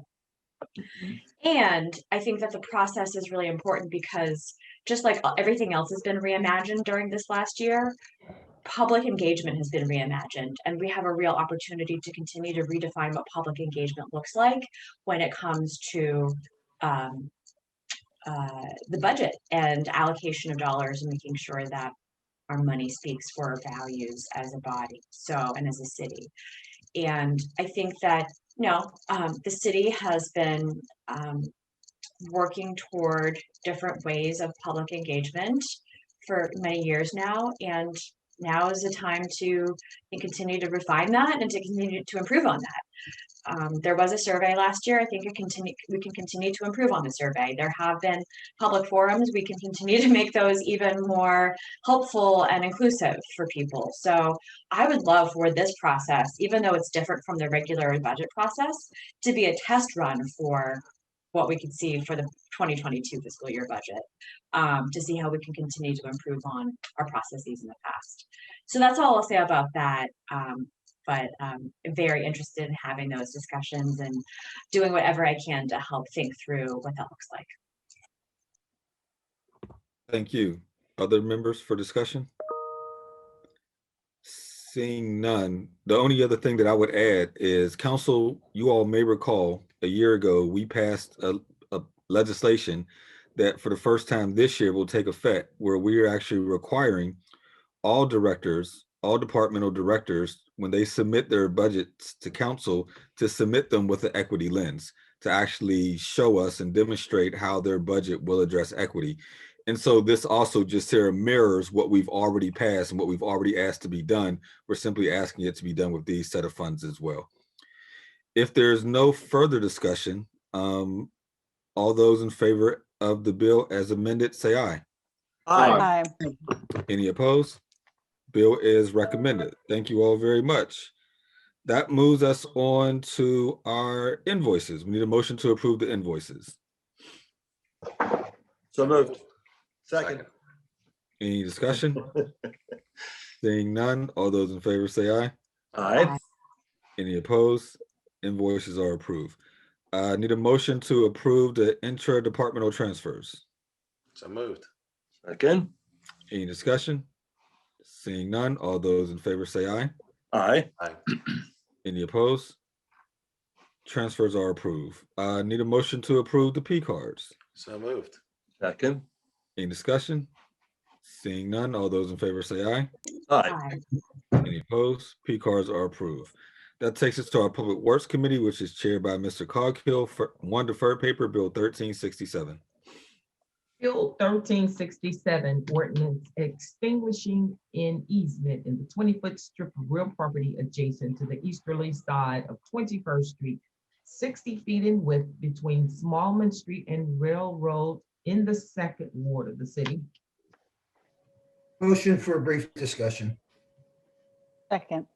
And I think that the process is really important because just like everything else has been reimagined during this last year, public engagement has been reimagined, and we have a real opportunity to continue to redefine what public engagement looks like when it comes to the budget and allocation of dollars, and making sure that our money speaks for our values as a body, so, and as a city. And I think that, you know, the city has been working toward different ways of public engagement for many years now, and now is the time to continue to refine that and to continue to improve on that. There was a survey last year. I think we can continue to improve on the survey. There have been public forums. We can continue to make those even more helpful and inclusive for people. So I would love for this process, even though it's different from the regular budget process, to be a test run for what we could see for the 2022 fiscal year budget, to see how we can continue to improve on our processes in the past. So that's all I'll say about that. But I'm very interested in having those discussions and doing whatever I can to help think through what that looks like. Thank you. Other members for discussion? Seeing none, the only other thing that I would add is, council, you all may recall a year ago, we passed a legislation that for the first time this year will take effect, where we are actually requiring all directors, all departmental directors, when they submit their budgets to council, to submit them with an equity lens, to actually show us and demonstrate how their budget will address equity. And so this also just here mirrors what we've already passed and what we've already asked to be done. We're simply asking it to be done with these set of funds as well. If there's no further discussion, all those in favor of the bill as amended, say aye. Aye. Any opposed? Bill is recommended. Thank you all very much. That moves us on to our invoices. We need a motion to approve the invoices. So moved. Second. Any discussion? Seeing none, all those in favor say aye. Aye. Any opposed? Invoices are approved. Need a motion to approve the intra-departmental transfers. So moved. Second. Any discussion? Seeing none, all those in favor say aye. Aye. Aye. Any opposed? Transfers are approved. Need a motion to approve the P cards. So moved. Second. Any discussion? Seeing none, all those in favor say aye. Aye. Any opposed? P cards are approved. That takes us to our Public Works Committee, which is chaired by Mr. Coghill. For one deferred paper, Bill 1367. Bill 1367, ordinance extinguishing an easement in the 20-foot strip of real property adjacent to the easterly side of 21st Street, 60 feet in width between Smallman Street and Railroad in the 2nd Ward of the city. Motion for a brief discussion. Second.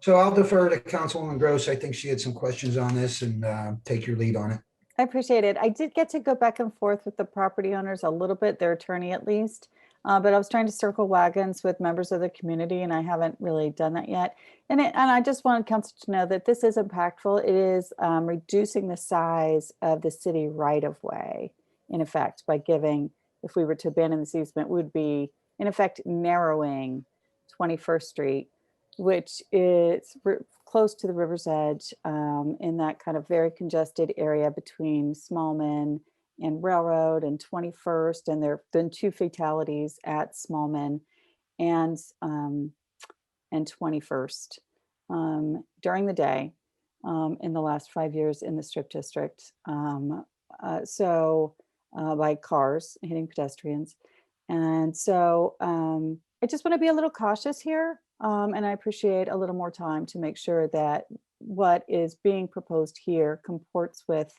So I'll defer to Councilwoman Gross. I think she had some questions on this, and take your lead on it. I appreciate it. I did get to go back and forth with the property owners a little bit, their attorney at least, but I was trying to circle wagons with members of the community, and I haven't really done that yet. And I just wanted council to know that this is impactful. It is reducing the size of the city right of way, in effect, by giving, if we were to abandon this easement, would be in effect narrowing 21st Street, which is close to the river's edge, in that kind of very congested area between Smallman and Railroad and 21st. And there have been 2 fatalities at Smallman and 21st during the day in the last 5 years in the Strip District. By cars hitting pedestrians. And so I just want to be a little cautious here And I appreciate a little more time to make sure that what is being proposed here comports with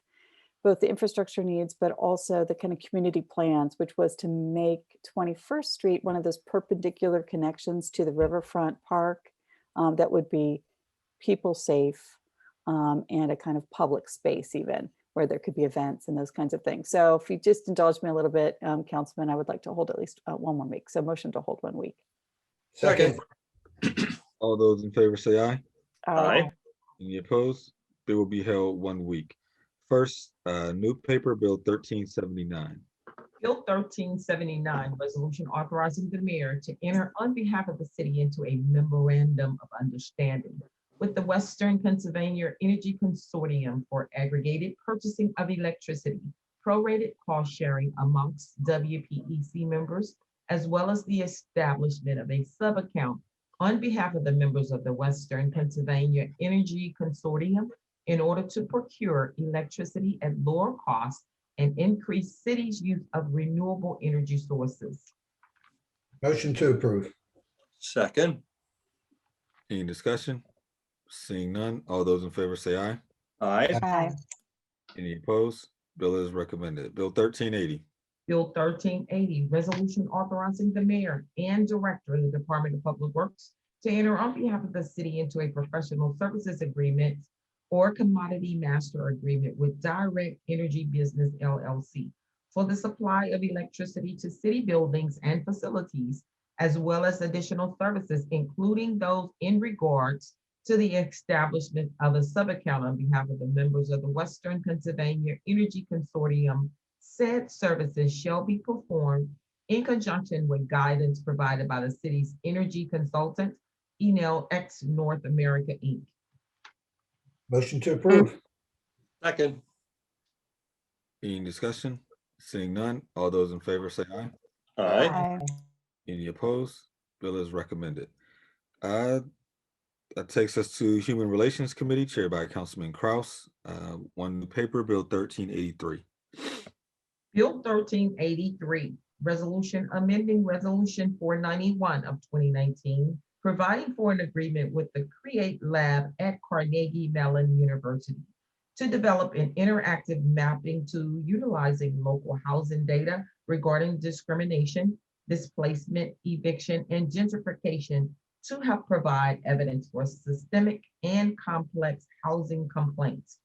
both the infrastructure needs, but also the kind of community plans, which was to make 21st Street one of those perpendicular connections to the riverfront park that would be people safe and a kind of public space even, where there could be events and those kinds of things. So if you just indulge me a little bit, Councilman, I would like to hold at least 1 more week. So motion to hold 1 week. Second. All those in favor say aye. Aye. Any opposed? Bill will be held 1 week. First, new paper bill 1379. Bill 1379, resolution authorizing the mayor to enter on behalf of the city into a memorandum of understanding with the Western Pennsylvania Energy Consortium for aggregated purchasing of electricity, prorated cost sharing amongst WPEC members, as well as the establishment of a sub-account on behalf of the members of the Western Pennsylvania Energy Consortium in order to procure electricity at lower costs and increase cities' use of renewable energy sources. Motion to approve. Second. Any discussion? Seeing none, all those in favor say aye. Aye. Aye. Any opposed? Bill is recommended. Bill 1380. Bill 1380, resolution authorizing the mayor and director of the Department of Public Works to enter on behalf of the city into a professional services agreement or commodity master agreement with Direct Energy Business LLC for the supply of electricity to city buildings and facilities, as well as additional services, including those in regards to the establishment of a sub-account on behalf of the members of the Western Pennsylvania Energy Consortium. Said services shall be performed in conjunction with guidance provided by the city's energy consultant, Enel X North America, Inc. Motion to approve. Second. Any discussion? Seeing none, all those in favor say aye. Aye. Aye. Any opposed? Bill is recommended. That takes us to Human Relations Committee, chaired by Councilman Kraus. One new paper, Bill 1383. Bill 1383, resolution amending Resolution 491 of 2019, providing for an agreement with the CREATE Lab at Carnegie Mellon University to develop an interactive mapping to utilizing local housing data regarding discrimination, displacement, eviction, and gentrification to help provide evidence for systemic and complex housing complaints,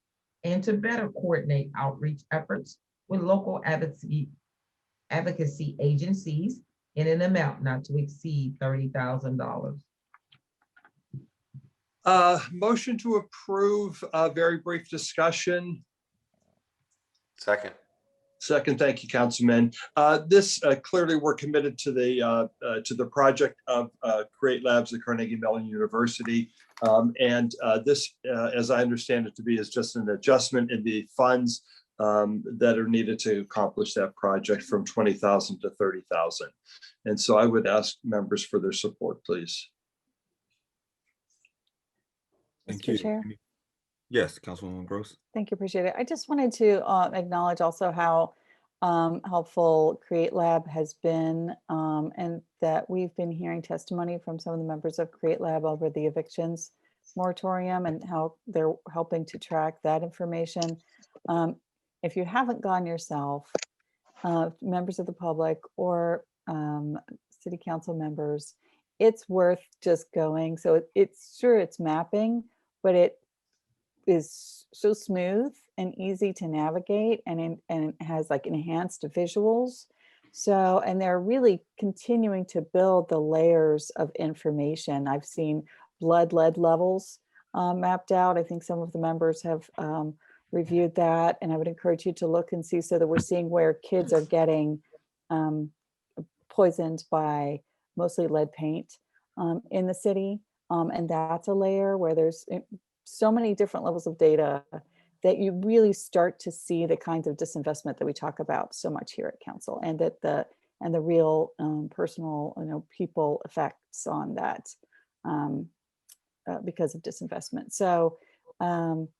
and to better coordinate outreach efforts with local advocacy agencies in an amount not to exceed $30,000. Motion to approve, very brief discussion. Second. Second, thank you, Councilman. This clearly we're committed to the project of CREATE Labs at Carnegie Mellon University. This, as I understand it to be, is just an adjustment in the funds that are needed to accomplish that project from 20,000 to 30,000. And so I would ask members for their support, please. Thank Mr. you. Chair. Yes, Councilwoman Gross. Thank you, appreciate it. I just wanted to acknowledge also how helpful CREATE Lab has been, and that we've been hearing testimony from some of the members of CREATE Lab over the evictions moratorium and how they're helping to track that information. If you haven't gone yourself, members of the public or city council members, it's worth just going. So it's sure it's mapping, but it is so smooth and easy to navigate, and it has like enhanced visuals. So, and they're really continuing to build the layers of information. I've seen blood lead levels mapped out. I think some of the members have reviewed that, and I would encourage you to look and see, so that we're seeing where kids are getting poisoned by mostly lead paint in the city. And that's a layer where there's so many different levels of data that you really start to see the kinds of disinvestment that we talk about so much here at council, and that the real personal, people effects on that because of disinvestment. So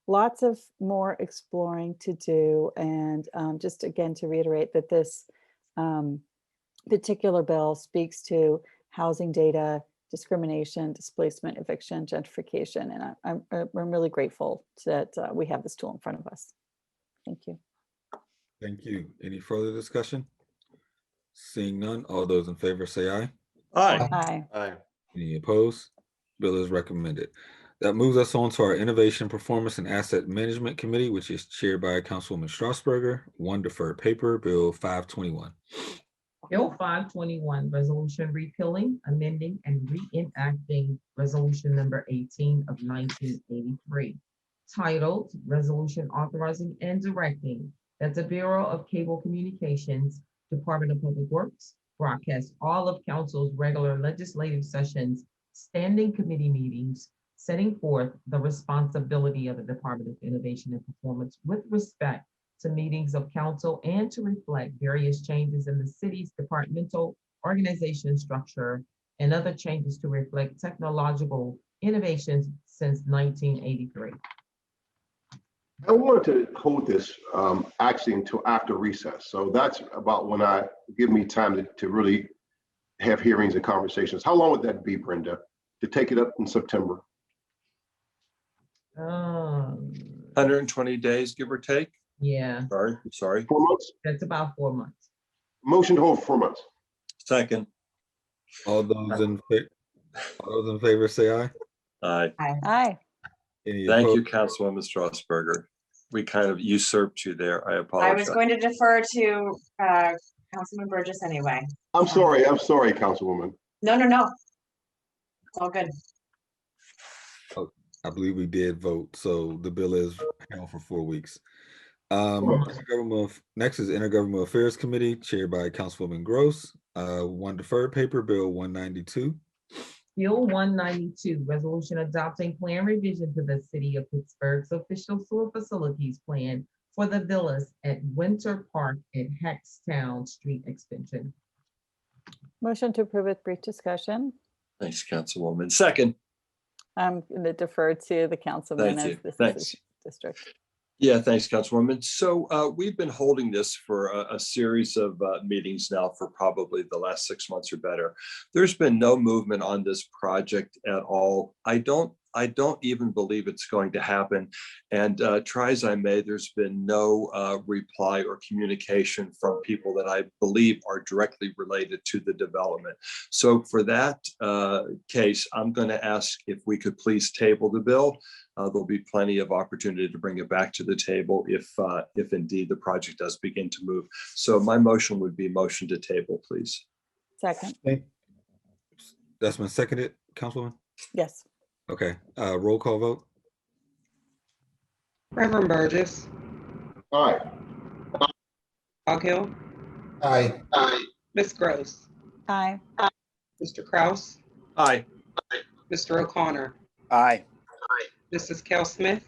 lots of more exploring to do. And just again, to reiterate that this particular bill speaks to housing data discrimination, displacement, eviction, gentrification. And I'm really grateful that we have this tool in front of us. Thank you. Thank you. Any further discussion? Seeing none, all those in favor say aye. Aye. Aye. Aye. Any opposed? Bill is recommended. That moves us on to our Innovation, Performance, and Asset Management Committee, which is chaired by Councilwoman Strasburger. One deferred paper, Bill 521. Bill 521, resolution repealing, amending, and reenacting resolution number 18 of 1983, titled Resolution Authorizing and Directing that the Bureau of Cable Communications, Department of Public Works, broadcast all of council's regular legislative sessions, standing committee meetings, setting forth the responsibility of the Department of Innovation and Performance with respect to meetings of council and to reflect various changes in the city's departmental organization structure and other changes to reflect technological innovations since 1983. I wanted to hold this actually until after recess. So that's about when give me time to really have hearings and conversations. How long would that be, Brenda, to take it up in September? 120 days, give or take. Yeah, Sorry. 4 months? that's about 4 months. Motion to hold 4 months. Second. All those in favor say aye. Aye. Aye. Any Thank you, opposed? Councilwoman Strasburger. We kind of usurped you there. I I apologize. was going to defer to Councilman Burgess anyway. I'm sorry, Councilwoman. No. It's all good. I believe we did vote, so the bill is held for 4 weeks. Next is Intergovernmental Affairs Committee, chaired by Councilwoman Gross. One deferred paper, Bill 192. Bill 192, resolution adopting plan revision to the City of Pittsburgh's official sewer facilities plan for the villas at Winter Park at Hackstown Street Extension. Motion to approve with brief discussion. Thanks, Councilwoman. Second. I'm going to defer to the councilman Thank as you. this is Thanks. his district. Yeah, thanks, Councilwoman. So we've been holding this for a series of meetings now for probably the last 6 months or better. There's been no movement on this project at all. I don't even believe it's going to happen. And try as I may, there's been no reply or communication from people that I believe are directly related to the development. So for that case, I'm going to ask if we could please table the bill. There'll be plenty of opportunity to bring it back to the table if indeed the project does begin to move. So my motion would be motion to table, please. Second. That's been seconded, Councilwoman? Yes. Okay, roll call vote. Reverend Burgess, Aye. Coghill, Aye. Ms. Gross, Aye. Mr. Kraus, Aye. Mr. O'Connor, Aye. Mrs. Cal Smith,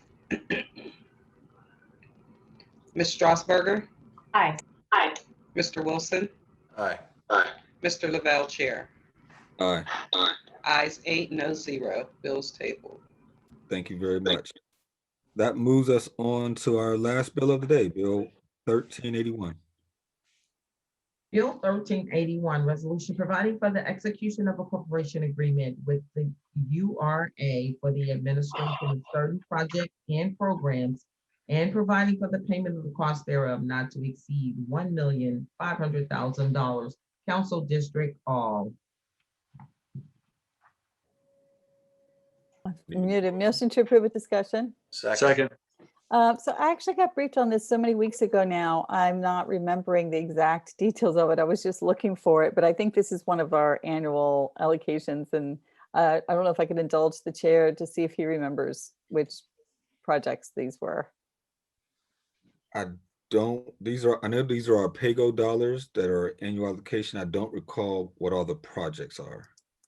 Ms. Strasburger, Aye. Mr. Wilson, Aye. Mr. Lavelle, Chair. Aye. Ayes 8, no 0. Bills tabled. Thank you very much. That moves us on to our last bill of the day, Bill 1381. Bill 1381, resolution providing for the execution of a cooperation agreement with the URA for the administration of certain projects and programs and providing for the payment of the cost thereof not to exceed $1,500,000. Council District All. Muted. Motion to approve with discussion. Second. So I actually got briefed on this so many weeks ago now. I'm not remembering the exact details of it. I was just looking for it, but I think this is one of our annual allocations. And I don't know if I could indulge the chair to see if he remembers which projects these were. I know these are our PAYGO dollars that are annual allocation. I don't recall what all the projects are.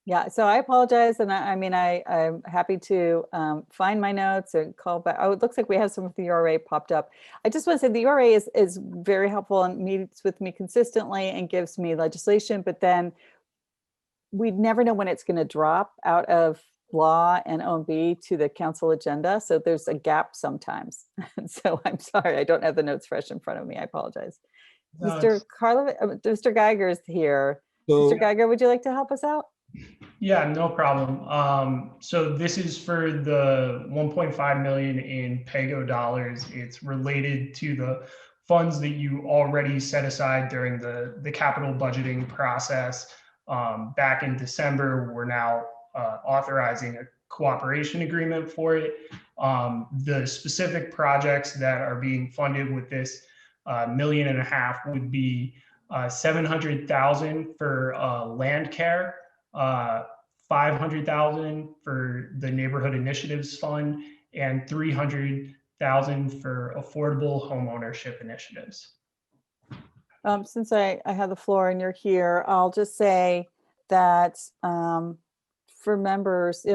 Yeah, so I apologize. And I'm happy to find my notes and call back. Oh, it looks like we have some of the URA popped up. I just want to say the URA is very helpful and meets with me consistently and gives me legislation, but then we never know when it's going to drop out of law and OMB to the council agenda. So there's a gap sometimes. So I'm sorry, I don't have the notes fresh in front of me. I apologize. Mr. Geiger is here. So, Mr. Geiger, would you like to help us out? Yeah, no problem. So this is for the 1.5 million in PAYGO dollars. It's related to the funds that you already set aside during the capital budgeting process. Back in December, we're now authorizing a cooperation agreement for it. The specific projects that are being funded with this $1.5 million would be 700,000 for land care, 500,000 for the neighborhood initiatives fund, and 300,000 for affordable homeownership initiatives. Since I have the floor and you're here, I'll just say that for members,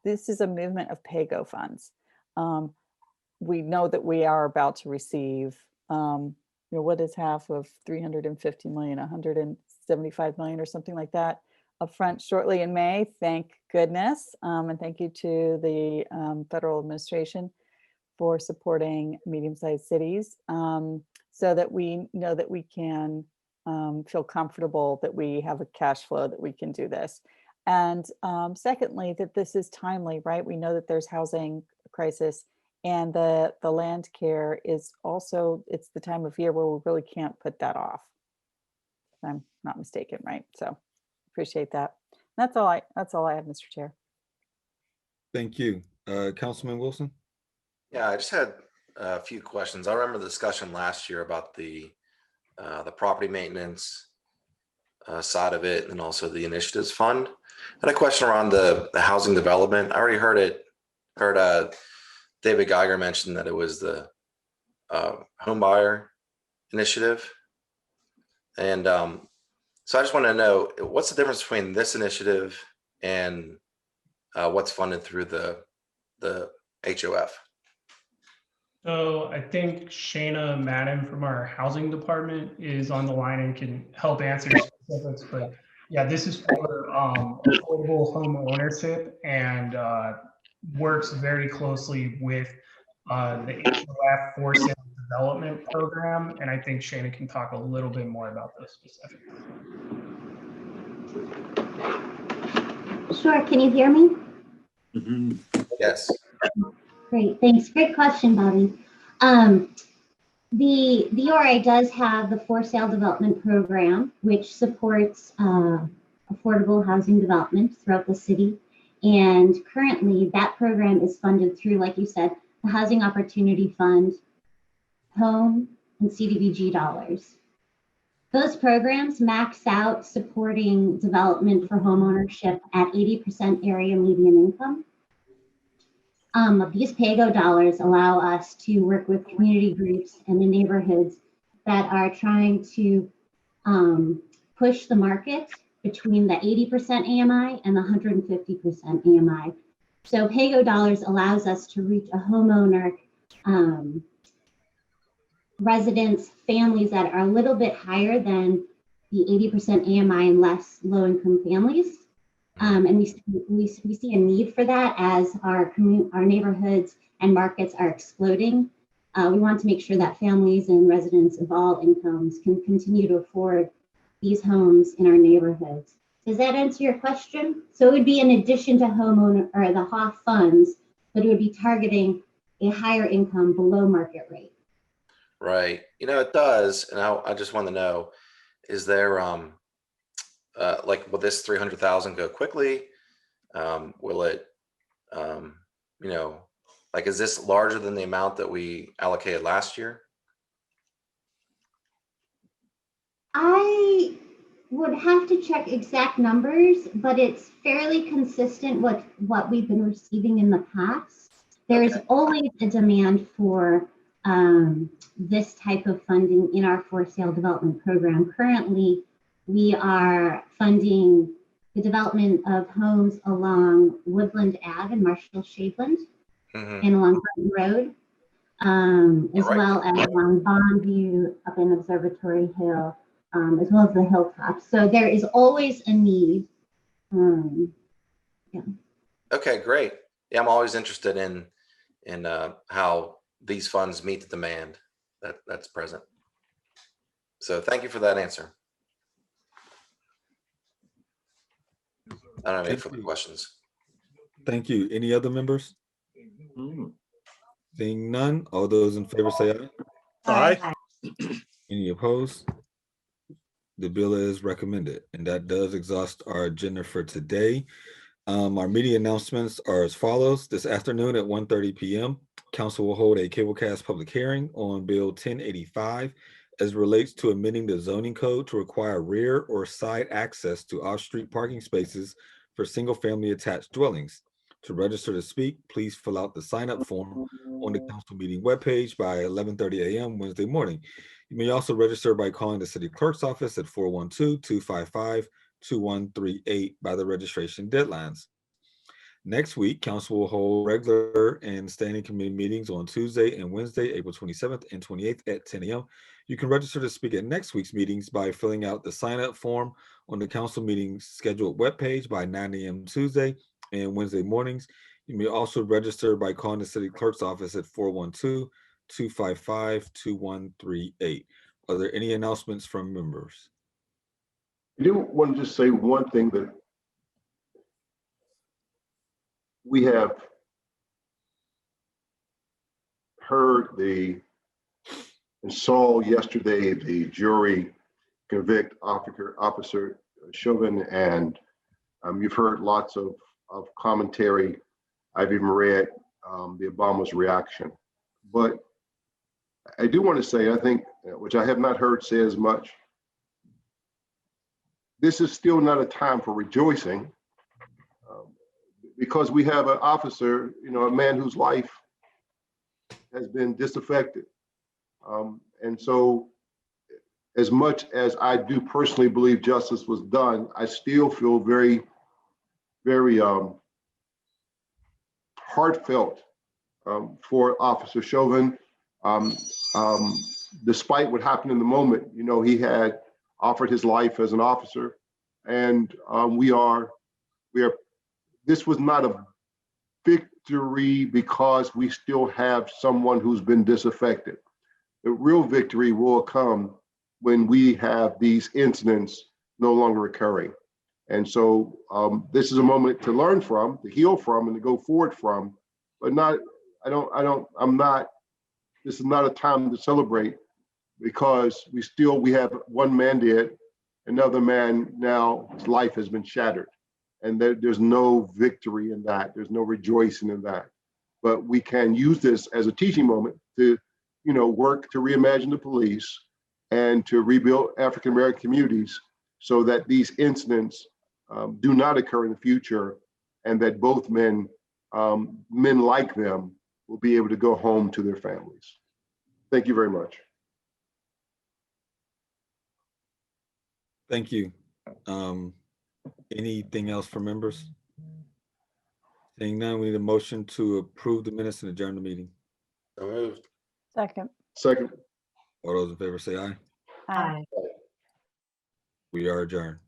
this is a movement of PAYGO funds. We know that we are about to receive, what is half of 350 million, 175 million or something like that upfront shortly in May. Thank goodness. And thank you to the federal administration for supporting medium-sized cities, so that we know that we can feel comfortable that we have a cash flow that we can do this. And secondly, that this is timely, right? We know that there's housing crisis, and the land care is also, it's the time of year where we really can't put that off. If I'm not mistaken, right? So appreciate that. That's all I have, Mr. Chair. Thank you. Councilman Wilson? Yeah, I just had a few questions. I remember the discussion last year about the property maintenance side of it, and also the initiatives fund. I had a question around the housing development. I already heard David Geiger mention that it was the home buyer initiative. And so I just want to know, what's the difference between this initiative and what's funded through the HOF? So I think Shayna Madden from our housing department is on the line and can help answer specifics. But yeah, this is for affordable home ownership, and works very closely with the HOF for sale development program. And I think Shayna can talk a little bit more about those specifics. Sure. Can you hear me? Yes. Great. Thanks. Great question, Bobby. The ORA does have the for sale development program, which supports affordable housing development throughout the city. And currently that program is funded through, like you said, the Housing Opportunity Fund, home, and CDBG dollars. Those programs max out supporting development for homeownership at 80% area median income. These PAYGO dollars allow us to work with community groups and the neighborhoods that are trying to push the market between the 80% AMI and the 150% AMI. So PAYGO dollars allows us to reach a homeowner, residents, families that are a little bit higher than the 80% AMI and less low-income families. And we see a need for that as our neighborhoods and markets are exploding. We want to make sure that families and residents of all incomes can continue to afford these homes in our neighborhoods. Does that answer your question? So it would be in addition to homeowner or the HOF funds, but it would be targeting a higher income below market rate. Right. It does. And I just want to know, is there, like, will this 300,000 go quickly? Will it, like, is this larger than the amount that we allocated last year? I would have to check exact numbers, but it's fairly consistent with what we've been receiving in the past. There is always a demand for this type of funding in our for sale development program. Currently, we are funding the development of homes along Woodland Ave and Marshall Shadeland, and along Burton Road, as well as along Bondview up in Observatory Hill, as well as the Hilltops. So there is always a need. Yeah. Okay, great. Yeah, I'm always interested in how these funds meet the demand that's present. So thank you for that answer. I don't have any Thank further you. questions. Thank you. Any other members? Seeing none, all those in favor say aye. Aye. Any opposed? The bill is recommended, and that does exhaust our agenda for today. Our media announcements are as follows. This afternoon at 1:30 p.m., Council will hold a cablecast public hearing on Bill 1085 as it relates to amending the zoning code to require rear or side access to off-street parking spaces for single-family attached dwellings. To register to speak, please fill out the sign-up form on the council meeting webpage by 11:30 a.m. Wednesday morning. You may also register by calling the city clerk's office at 412-255-2138 by the registration deadlines. Next week, council will hold regular and standing committee meetings on Tuesday and Wednesday, April 27th and 28th at 10 a.m. You can register to speak at next week's meetings by filling out the sign-up form on the council meeting scheduled webpage by 9 a.m. Tuesday and Wednesday mornings. You may also register by calling the city clerk's office at 412-255-2138. Are there any announcements from members? I do want to just say one thing that we have heard and saw yesterday the jury convict Officer Chauvin, and you've heard lots of commentary. I've even read the Obama's reaction. But I do want to say, I think, which I have not heard say as much, this is still not a time for rejoicing, because we have an officer, a man whose life has been disaffected. And so as much as I do personally believe justice was done, I still feel very, very heartfelt for Officer Chauvin. Despite what happened in the moment, he had offered his life as an officer, and this was not a victory because we still have someone who's been disaffected. The real victory will come when we have these incidents no longer occurring. And so this is a moment to learn from, to heal from, and to go forward from, but this is not a time to celebrate, because we have one man dead, another man now, his life has been shattered. And there's no victory in that. There's no rejoicing in that. But we can use this as a teaching moment to, work to reimagine the police and to rebuild African-American communities so that these incidents do not occur in the future, and that both men like them, will be able to go home to their families. Thank you very much. Thank you. Anything else for members? Seeing none, we need a motion to approve the minutes and adjourn the meeting. So moved. Second. Second. All those in favor say aye. Aye. We are adjourned.